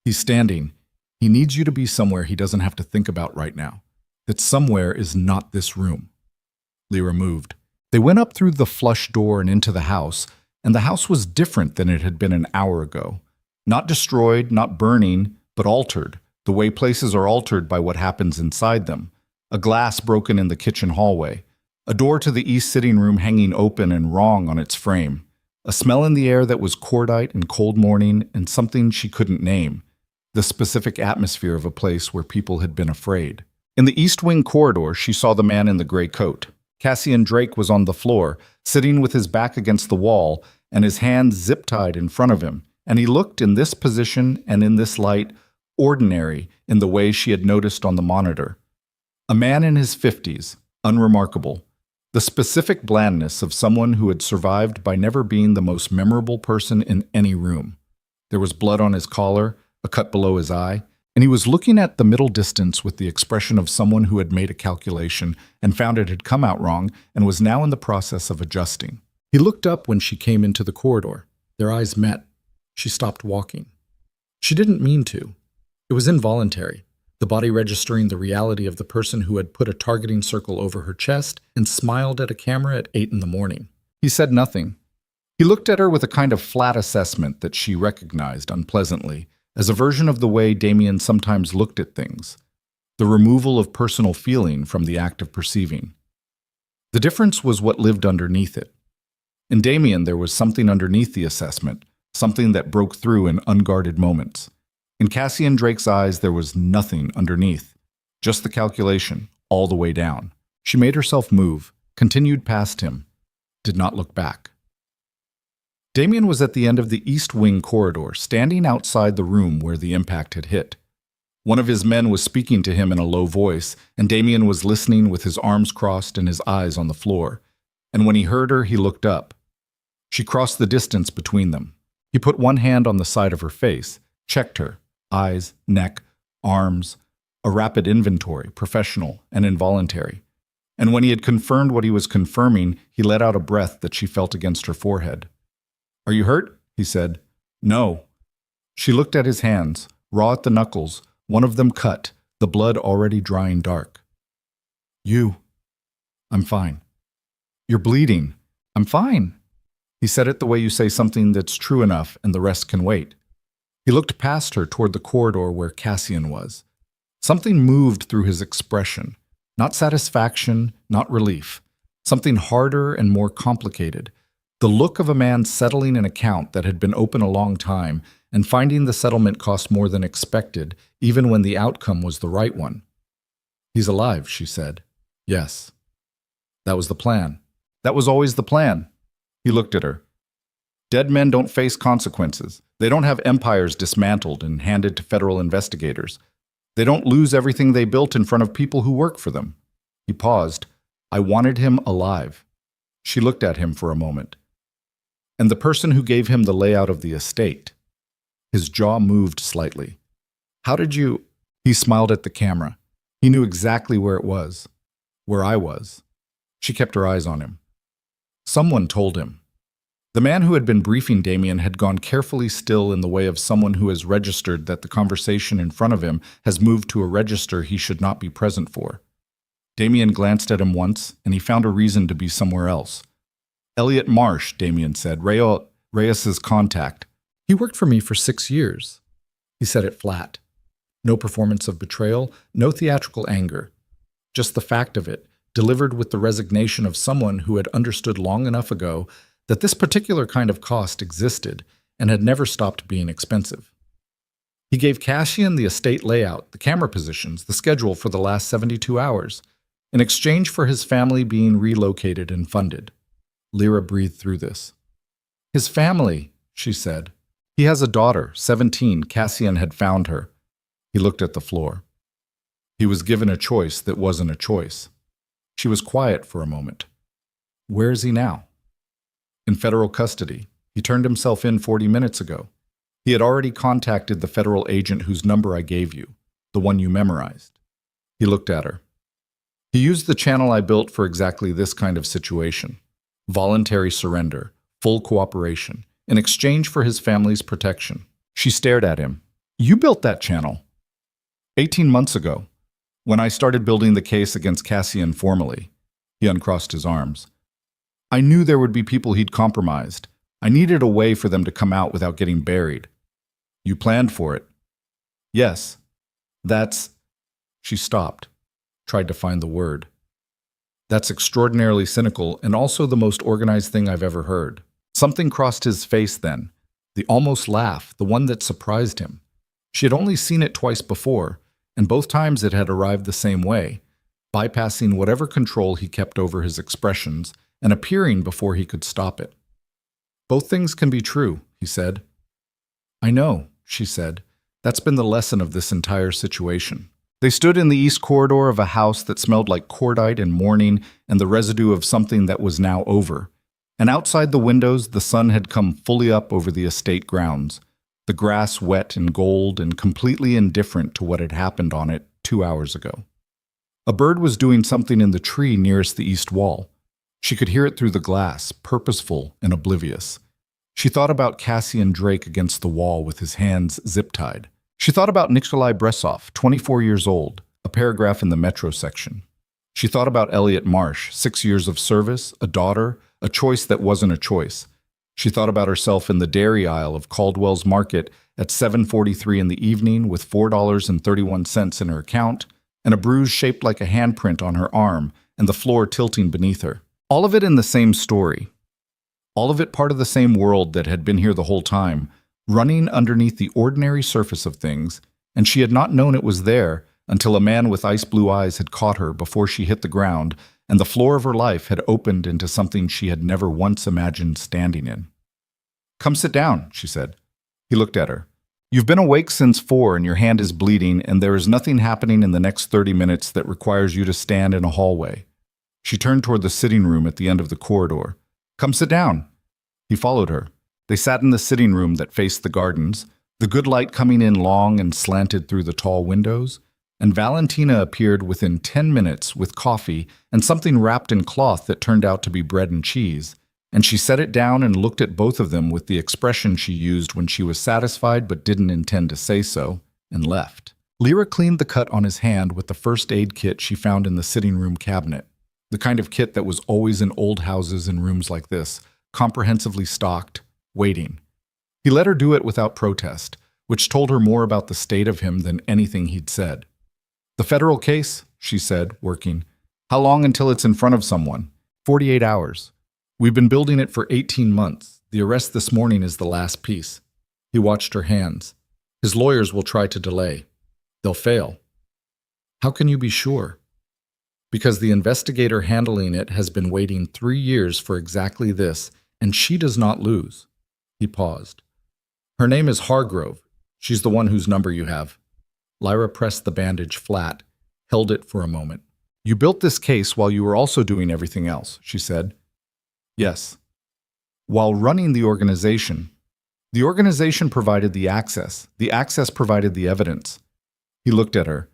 He's standing. He needs you to be somewhere he doesn't have to think about right now. That somewhere is not this room. Lyra moved. They went up through the flush door and into the house, and the house was different than it had been an hour ago. Not destroyed, not burning, but altered, the way places are altered by what happens inside them. A glass broken in the kitchen hallway. A door to the east sitting room hanging open and wrong on its frame. A smell in the air that was cordite and cold morning and something she couldn't name. The specific atmosphere of a place where people had been afraid. In the east wing corridor, she saw the man in the gray coat. Cassian Drake was on the floor, sitting with his back against the wall and his hands zip-tied in front of him, and he looked in this position and in this light ordinary in the way she had noticed on the monitor. A man in his 50s, unremarkable. The specific blandness of someone who had survived by never being the most memorable person in any room. There was blood on his collar, a cut below his eye, and he was looking at the middle distance with the expression of someone who had made a calculation and found it had come out wrong and was now in the process of adjusting. He looked up when she came into the corridor. Their eyes met. She stopped walking. She didn't mean to. It was involuntary. The body registering the reality of the person who had put a targeting circle over her chest and smiled at a camera at 8 in the morning. He said nothing. He looked at her with a kind of flat assessment that she recognized unpleasantly as a version of the way Damien sometimes looked at things, the removal of personal feeling from the act of perceiving. The difference was what lived underneath it. In Damien, there was something underneath the assessment, something that broke through in unguarded moments. In Cassian Drake's eyes, there was nothing underneath, just the calculation, all the way down. She made herself move, continued past him, did not look back. Damien was at the end of the East Wing corridor, standing outside the room where the impact had hit. One of his men was speaking to him in a low voice, and Damien was listening with his arms crossed and his eyes on the floor. And when he heard her, he looked up. She crossed the distance between them. He put one hand on the side of her face, checked her, eyes, neck, arms, a rapid inventory, professional and involuntary. And when he had confirmed what he was confirming, he let out a breath that she felt against her forehead. "Are you hurt?" he said. "No." She looked at his hands, raw at the knuckles, one of them cut, the blood already drying dark. "You." "I'm fine." "You're bleeding." "I'm fine." He said it the way you say something that's true enough and the rest can wait. He looked past her toward the corridor where Cassian was. Something moved through his expression. Not satisfaction, not relief. Something harder and more complicated. The look of a man settling an account that had been open a long time and finding the settlement cost more than expected, even when the outcome was the right one. "He's alive," she said. "Yes." "That was the plan." "That was always the plan." He looked at her. "Dead men don't face consequences. They don't have empires dismantled and handed to federal investigators. They don't lose everything they built in front of people who work for them." He paused. "I wanted him alive." She looked at him for a moment. "And the person who gave him the layout of the estate." His jaw moved slightly. "How did you—" He smiled at the camera. He knew exactly where it was. Where I was. She kept her eyes on him. Someone told him. The man who had been briefing Damien had gone carefully still in the way of someone who has registered that the conversation in front of him has moved to a register he should not be present for. Damien glanced at him once, and he found a reason to be somewhere else. "Elliot Marsh," Damien said, Reyes's contact. "He worked for me for 6 years." He said it flat. No performance of betrayal, no theatrical anger. Just the fact of it, delivered with the resignation of someone who had understood long enough ago that this particular kind of cost existed and had never stopped being expensive. He gave Cassian the estate layout, the camera positions, the schedule for the last 72 hours, in exchange for his family being relocated and funded. Lyra breathed through this. "His family," she said. "He has a daughter, 17. Cassian had found her." He looked at the floor. He was given a choice that wasn't a choice. She was quiet for a moment. "Where is he now?" "In federal custody. He turned himself in 40 minutes ago. He had already contacted the federal agent whose number I gave you, the one you memorized." He looked at her. "He used the channel I built for exactly this kind of situation. Voluntary surrender, full cooperation, in exchange for his family's protection." She stared at him. "You built that channel." 18 months ago, when I started building the case against Cassian formally." He uncrossed his arms. "I knew there would be people he'd compromised. I needed a way for them to come out without getting buried." "You planned for it." "Yes. That's—" She stopped, tried to find the word. "That's extraordinarily cynical and also the most organized thing I've ever heard." Something crossed his face then, the almost laugh, the one that surprised him. She had only seen it twice before, and both times it had arrived the same way, bypassing whatever control he kept over his expressions and appearing before he could stop it. "Both things can be true," he said. "I know," she said. "That's been the lesson of this entire situation." They stood in the east corridor of a house that smelled like cordite and mourning and the residue of something that was now over. And outside the windows, the sun had come fully up over the estate grounds, the grass wet and gold and completely indifferent to what had happened on it 2 hours ago. A bird was doing something in the tree nearest the east wall. She could hear it through the glass, purposeful and oblivious. She thought about Cassian Drake against the wall with his hands zip-tied. She thought about Nikolai Bressov, 24 years old, a paragraph in the Metro section. She thought about Elliot Marsh, 6 years of service, a daughter, a choice that wasn't a choice. She thought about herself in the dairy aisle of Caldwell's Market at 7:43 in the evening with $4.31 in her account and a bruise shaped like a handprint on her arm and the floor tilting beneath her. All of it in the same story. All of it part of the same world that had been here the whole time, running underneath the ordinary surface of things, and she had not known it was there until a man with ice blue eyes had caught her before she hit the ground, and the floor of her life had opened into something she had never once imagined standing in. "Come sit down," she said. He looked at her. "You've been awake since 4 and your hand is bleeding, and there is nothing happening in the next 30 minutes that requires you to stand in a hallway." She turned toward the sitting room at the end of the corridor. "Come sit down." He followed her. They sat in the sitting room that faced the gardens, the good light coming in long and slanted through the tall windows, and Valentina appeared within 10 minutes with coffee and something wrapped in cloth that turned out to be bread and cheese, and she set it down and looked at both of them with the expression she used when she was satisfied but didn't intend to say so, and left. Lyra cleaned the cut on his hand with the first aid kit she found in the sitting room cabinet, the kind of kit that was always in old houses and rooms like this, comprehensively stocked, waiting. He let her do it without protest, which told her more about the state of him than anything he'd said. "The federal case," she said, working. "How long until it's in front of someone?" 48 hours. "We've been building it for 18 months. The arrest this morning is the last piece." He watched her hands. "His lawyers will try to delay. They'll fail." "How can you be sure?" "Because the investigator handling it has been waiting 3 years for exactly this, and she does not lose." He paused. "Her name is Hargrove. She's the one whose number you have." Lyra pressed the bandage flat, held it for a moment. "You built this case while you were also doing everything else," she said. "Yes." "While running the organization. The organization provided the access provided the evidence." He looked at her.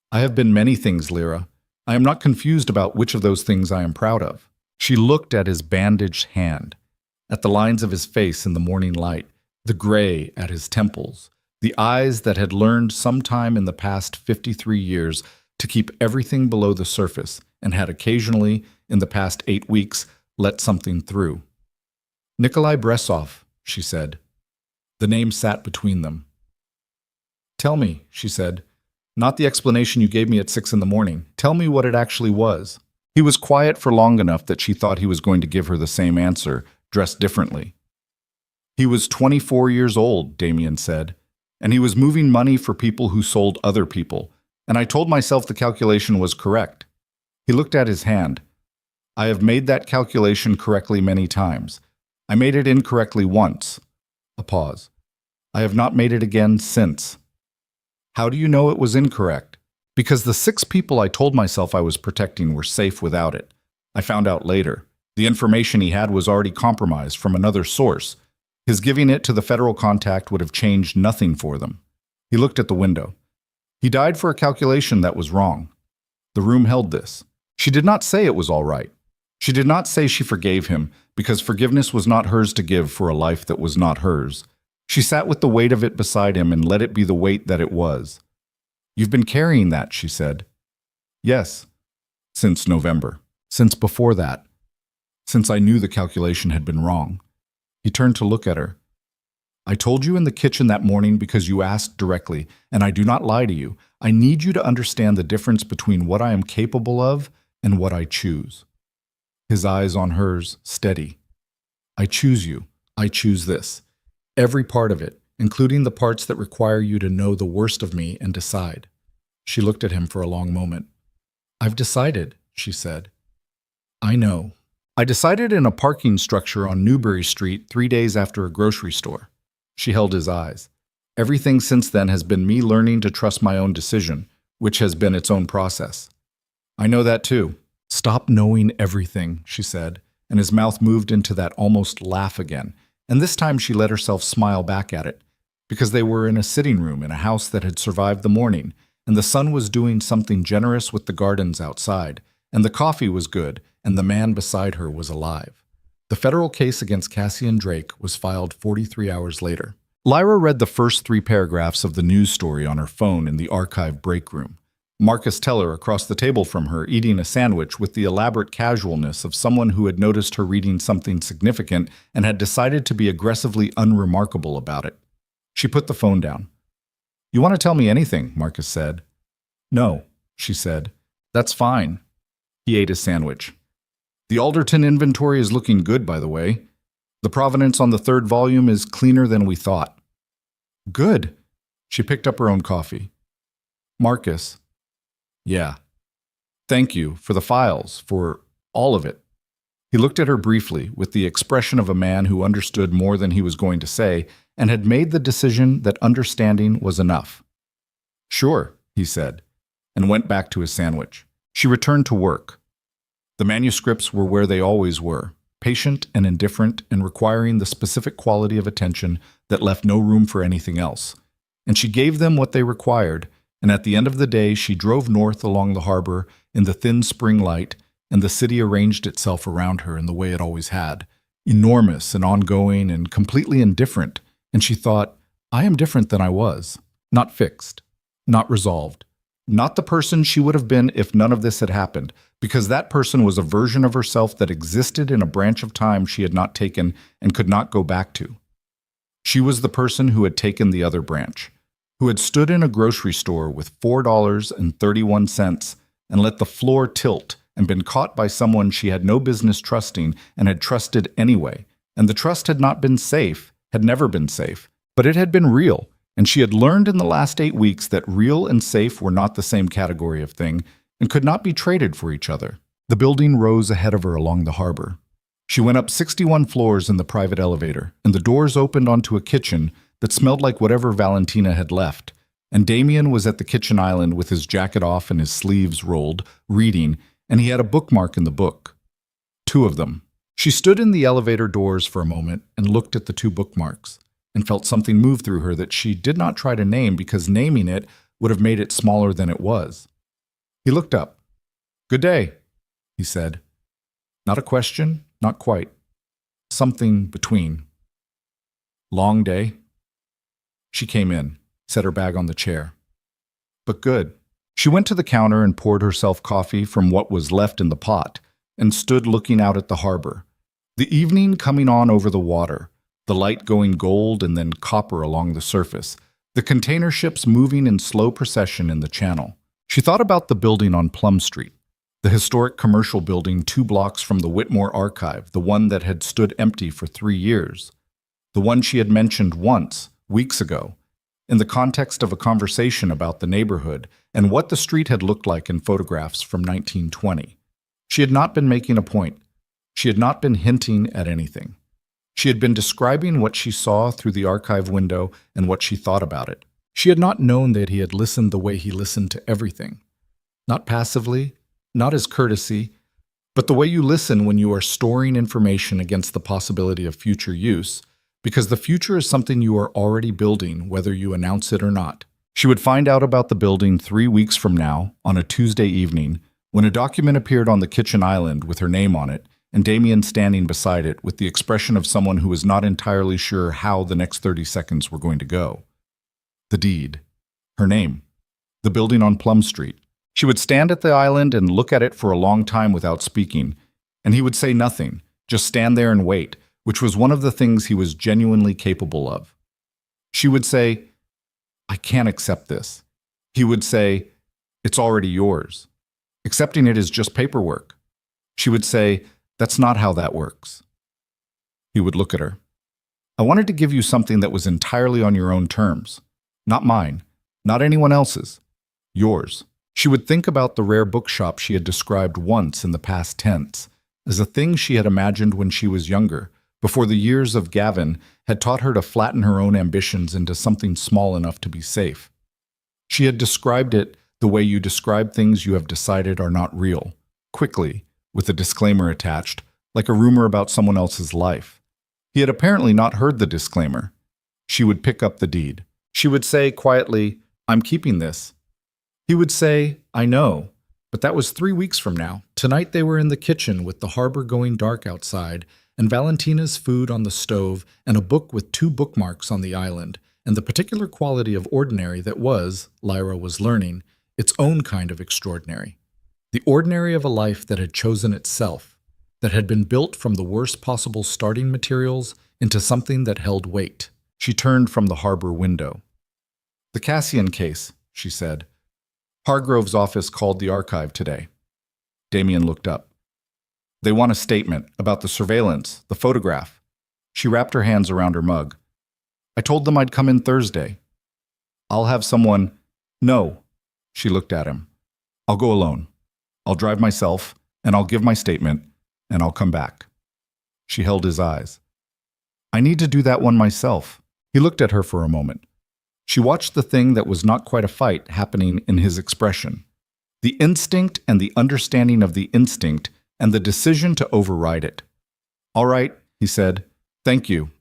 "I have been many things, Lyra. I am not confused about which of those things I am proud of." She looked at his bandaged hand, at the lines of his face in the morning light, the gray at his temples, the eyes that had learned sometime in the past 53 years to keep everything below the surface and had occasionally, in the past 8 weeks, let something through. "Nikolai Bressov," she said. The name sat between them. "Tell me," she said. "Not the explanation you gave me at 6 in the morning. Tell me what it actually was." He was quiet for long enough that she thought he was going to give her the same answer, dressed differently. "He was 24 years old," Damien said, "and he was moving money for people who sold other people, and I told myself the calculation was correct." He looked at his hand. "I have made that calculation correctly many times. I made it incorrectly once." A pause. "I have not made it again since." "How do you know it was incorrect?" "Because the 6 people I told myself I was protecting were safe without it. I found out later. The information he had was already compromised from another source. His giving it to the federal contact would have changed nothing for them." He looked at the window. "He died for a calculation that was wrong." The room held this. She did not say it was all right. She did not say she forgave him, because forgiveness was not hers to give for a life that was not hers. She sat with the weight of it beside him and let it be the weight that it was. "You've been carrying that," she said. "Yes." "Since November." "Since before that." "Since I knew the calculation had been wrong." He turned to look at her. "I told you in the kitchen that morning because you asked directly, and I do not lie to you. I need you to understand the difference between what I am capable of and what I choose." His eyes on hers, steady. "I choose you. I choose this. Every part of it, including the parts that require you to know the worst of me and decide." She looked at him for a long moment. "I've decided," she said. "I know. I decided in a parking structure on Newbury Street 3 days after a grocery store." She held his eyes. "Everything since then has been me learning to trust my own decision, which has been its own process." "I know that too." "Stop knowing everything," she said, and his mouth moved into that almost laugh again, and this time she let herself smile back at it, because they were in a sitting room in a house that had survived the morning, and the sun was doing something generous with the gardens outside, and the coffee was good, and the man beside her was alive. The federal case against Cassian Drake was filed 43 hours later. Lyra read the first 3 paragraphs of the news story on her phone in the archive break room. Marcus Teller across the table from her, eating a sandwich with the elaborate casualness of someone who had noticed her reading something significant and had decided to be aggressively unremarkable about it. She put the phone down. "You want to tell me anything?" Marcus said. "No," she said. "That's fine." He ate his sandwich. "The Alderton inventory is looking good, by the way. The provenance on the 3rd volume is cleaner than we thought." Good. She picked up her own coffee. Marcus. Yeah. Thank you for the files, for all of it. He looked at her briefly with the expression of a man who understood more than he was going to say and had made the decision that understanding was enough. Sure, he said, and went back to his sandwich. She returned to work. The manuscripts were where they always were, patient and indifferent and requiring the specific quality of attention that left no room for anything else. And she gave them what they required, and at the end of the day she drove north along the harbor in the thin spring light, and the city arranged itself around her in the way it always had, enormous and ongoing and completely indifferent, and she thought, I am different than I was, not fixed, not resolved, not the person she would have been if none of this had happened, because that person was a version of herself that existed in a branch of time she had not taken and could not go back to. She was the person who had taken the other branch, who had stood in a grocery store with $4.31 and let the floor tilt and been caught by someone she had no business trusting and had trusted anyway. And the trust had not been safe, had never been safe, but it had been real, and she had learned in the last 8 weeks that real and safe were not the same category of thing and could not be traded for each other. The building rose ahead of her along the harbor. She went up 61 floors in the private elevator, and the doors opened onto a kitchen that smelled like whatever Valentina had left, and Damien was at the kitchen island with his jacket off and his sleeves rolled, reading, and he had a bookmark in the book. 2 of them. She stood in the elevator doors for a moment and looked at the 2 bookmarks, and felt something move through her that she did not try to name because naming it would have made it smaller than it was. He looked up. Good day, he said. Not a question, not quite. Something between. Long day? She came in, set her bag on the chair. But good. She went to the counter and poured herself coffee from what was left in the pot, and stood looking out at the harbor. The evening coming on over the water, the light going gold and then copper along the surface, the container ships moving in slow procession in the channel. She thought about the building on Plum Street, the historic commercial building 2 blocks from the Whitmore Archive, the one that had stood empty for 3 years, the one she had mentioned once, weeks ago, in the context of a conversation about the neighborhood and what the street had looked like in photographs from 1920. She had not been making a point. She had not been hinting at anything. She had been describing what she saw through the archive window and what she thought about it. She had not known that he had listened the way he listened to everything. Not passively, not as courtesy, but the way you listen when you are storing information against the possibility of future use, because the future is something you are already building, whether you announce it or not. She would find out about the building 3 weeks from now, on a Tuesday evening, when a document appeared on the kitchen island with her name on it, and Damien standing beside it with the expression of someone who was not entirely sure how the next 30 seconds were going to go. The deed. Her name. The building on Plum Street. She would stand at the island and look at it for a long time without speaking, and he would say nothing, just stand there and wait, which was one of the things he was genuinely capable of. She would say, I can't accept this. He would say, it's already yours. Accepting it is just paperwork. She would say, that's not how that works. He would look at her. I wanted to give you something that was entirely on your own terms. Not mine, not anyone else's. Yours. She would think about the rare bookshop she had described once in the past tense, as a thing she had imagined when she was younger, before the years of Gavin had taught her to flatten her own ambitions into something small enough to be safe. She had described it the way you describe things you have decided are not real, quickly, with a disclaimer attached, like a rumor about someone else's life. He had apparently not heard the disclaimer. She would pick up the deed. She would say quietly, I'm keeping this. He would say, I know, but that was 3 weeks from now. Tonight they were in the kitchen with the harbor going dark outside, and Valentina's food on the stove, and a book with 2 bookmarks on the island, and the particular quality of ordinary that was, Lyra was learning, its own kind of extraordinary. The ordinary of a life that had chosen itself, that had been built from the worst possible starting materials into something that held weight. She turned from the harbor window. The Cassian case, she said. Hargrove's office called the archive today. Damien looked up. They want a statement about the surveillance, the photograph. She wrapped her hands around her mug. I told them I'd come in Thursday. I'll have someone. No. She looked at him. I'll go alone. I'll drive myself, and I'll give my statement, and I'll come back. She held his eyes. I need to do that one myself. He looked at her for a moment. She watched the thing that was not quite a fight happening in his expression. The instinct and the understanding of the instinct and the decision to override it. All right, he said. Thank you.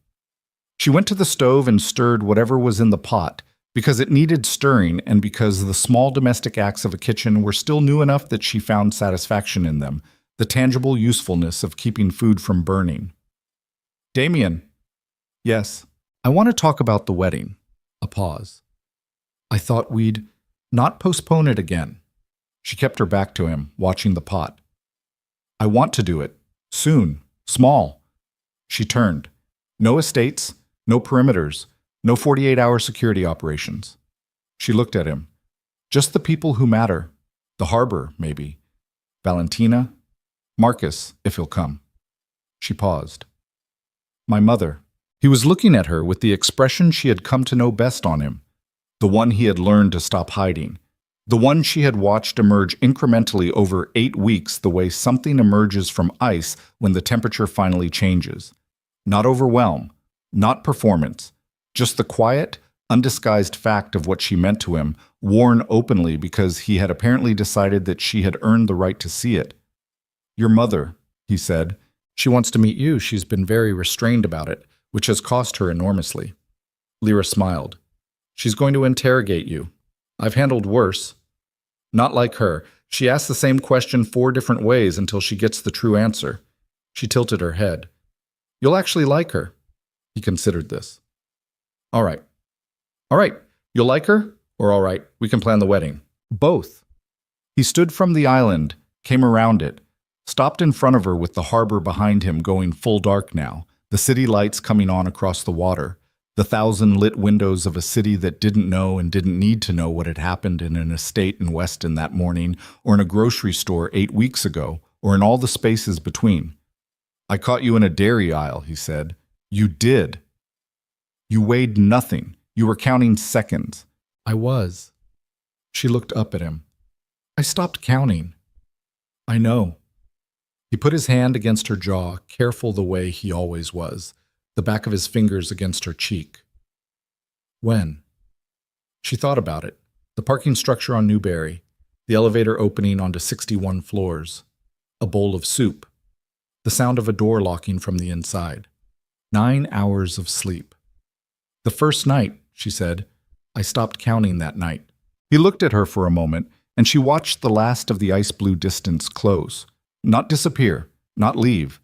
She went to the stove and stirred whatever was in the pot, because it needed stirring and because the small domestic acts of a kitchen were still new enough that she found satisfaction in them, the tangible usefulness of keeping food from burning. Damien. Yes. I want to talk about the wedding. A pause. I thought we'd not postpone it again. She kept her back to him, watching the pot. I want to do it. Soon. Small. She turned. No estates, no perimeters, no 48-hour security operations. She looked at him. Just the people who matter. The harbor, maybe. Valentina. Marcus, if he'll come. She paused. My mother. He was looking at her with the expression she had come to know best on him, the one he had learned to stop hiding, the one she had watched emerge incrementally over 8 weeks the way something emerges from ice when the temperature finally changes. Not overwhelm, not performance, just the quiet, undisguised fact of what she meant to him, worn openly because he had apparently decided that she had earned the right to see it. Your mother, he said. She wants to meet you. She's been very restrained about it, which has cost her enormously. Lyra smiled. She's going to interrogate you. I've handled worse. Not like her. She asks the same question 4 different ways until she gets the true answer. She tilted her head. You'll actually like her. He considered this. All right. All right. You'll like her? Or all right, we can plan the wedding. Both. He stood from the island, came around it, stopped in front of her with the harbor behind him going full dark now, the city lights coming on across the water, the 1,000 lit windows of a city that didn't know and didn't need to know what had happened in an estate in Weston that morning, or in a grocery store 8 weeks ago, or in all the spaces between. I caught you in a dairy aisle, he said. You did. You weighed nothing. You were counting seconds. I was. She looked up at him. I stopped counting. I know. He put his hand against her jaw, careful the way he always was, the back of his fingers against her cheek. When? She thought about it. The parking structure on Newberry, the elevator opening onto 61 floors, a bowl of soup, the sound of a door locking from the inside. 9 hours of sleep. The first night, she said, I stopped counting that night. He looked at her for a moment, and she watched the last of the ice-blue distance close. Not disappear, not leave.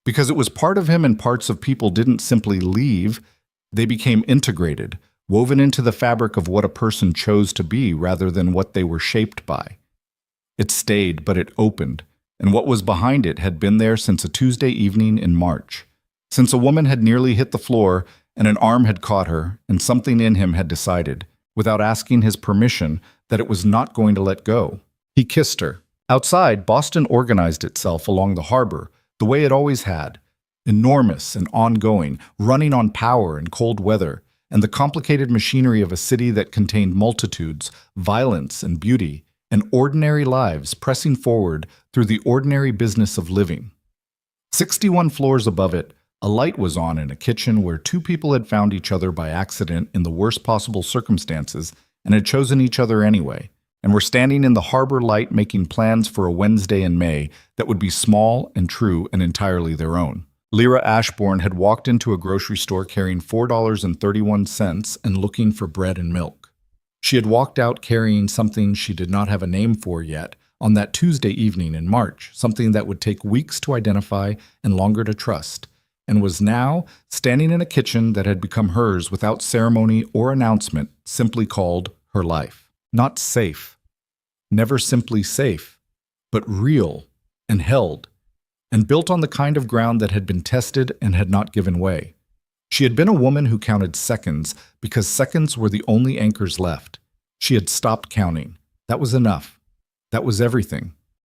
Because it was part of him and parts of people didn't simply leave, they became integrated, woven into the fabric of what a person chose to be rather than what they were shaped by. It stayed, but it opened, and what was behind it had been there since a Tuesday evening in March, since a woman had nearly hit the floor and an arm had caught her and something in him had decided, without asking his permission, that it was not going to let go. He kissed her. Outside, Boston organized itself along the harbor, the way it always had, enormous and ongoing, running on power and cold weather, and the complicated machinery of a city that contained multitudes, violence and beauty, and ordinary lives pressing forward through the ordinary business of living. 61 floors above it, a light was on in a kitchen where 2 people had found each other by accident in the worst possible circumstances and had chosen each other anyway, and were standing in the harbor light making plans for a Wednesday in May that would be small and true and entirely their own. Lyra Ashbourne had walked into a grocery store carrying $4.31 and looking for bread and milk. She had walked out carrying something she did not have a name for yet on that Tuesday evening in March, something that would take weeks to identify and longer to trust, and was now standing in a kitchen that had become hers without ceremony or announcement, simply called her life. Not safe, never simply safe, but real and held, and built on the kind of ground that had been tested and had not given way. She had been a woman who counted seconds because seconds were the only anchors left. She had stopped counting. That was enough. That was everything.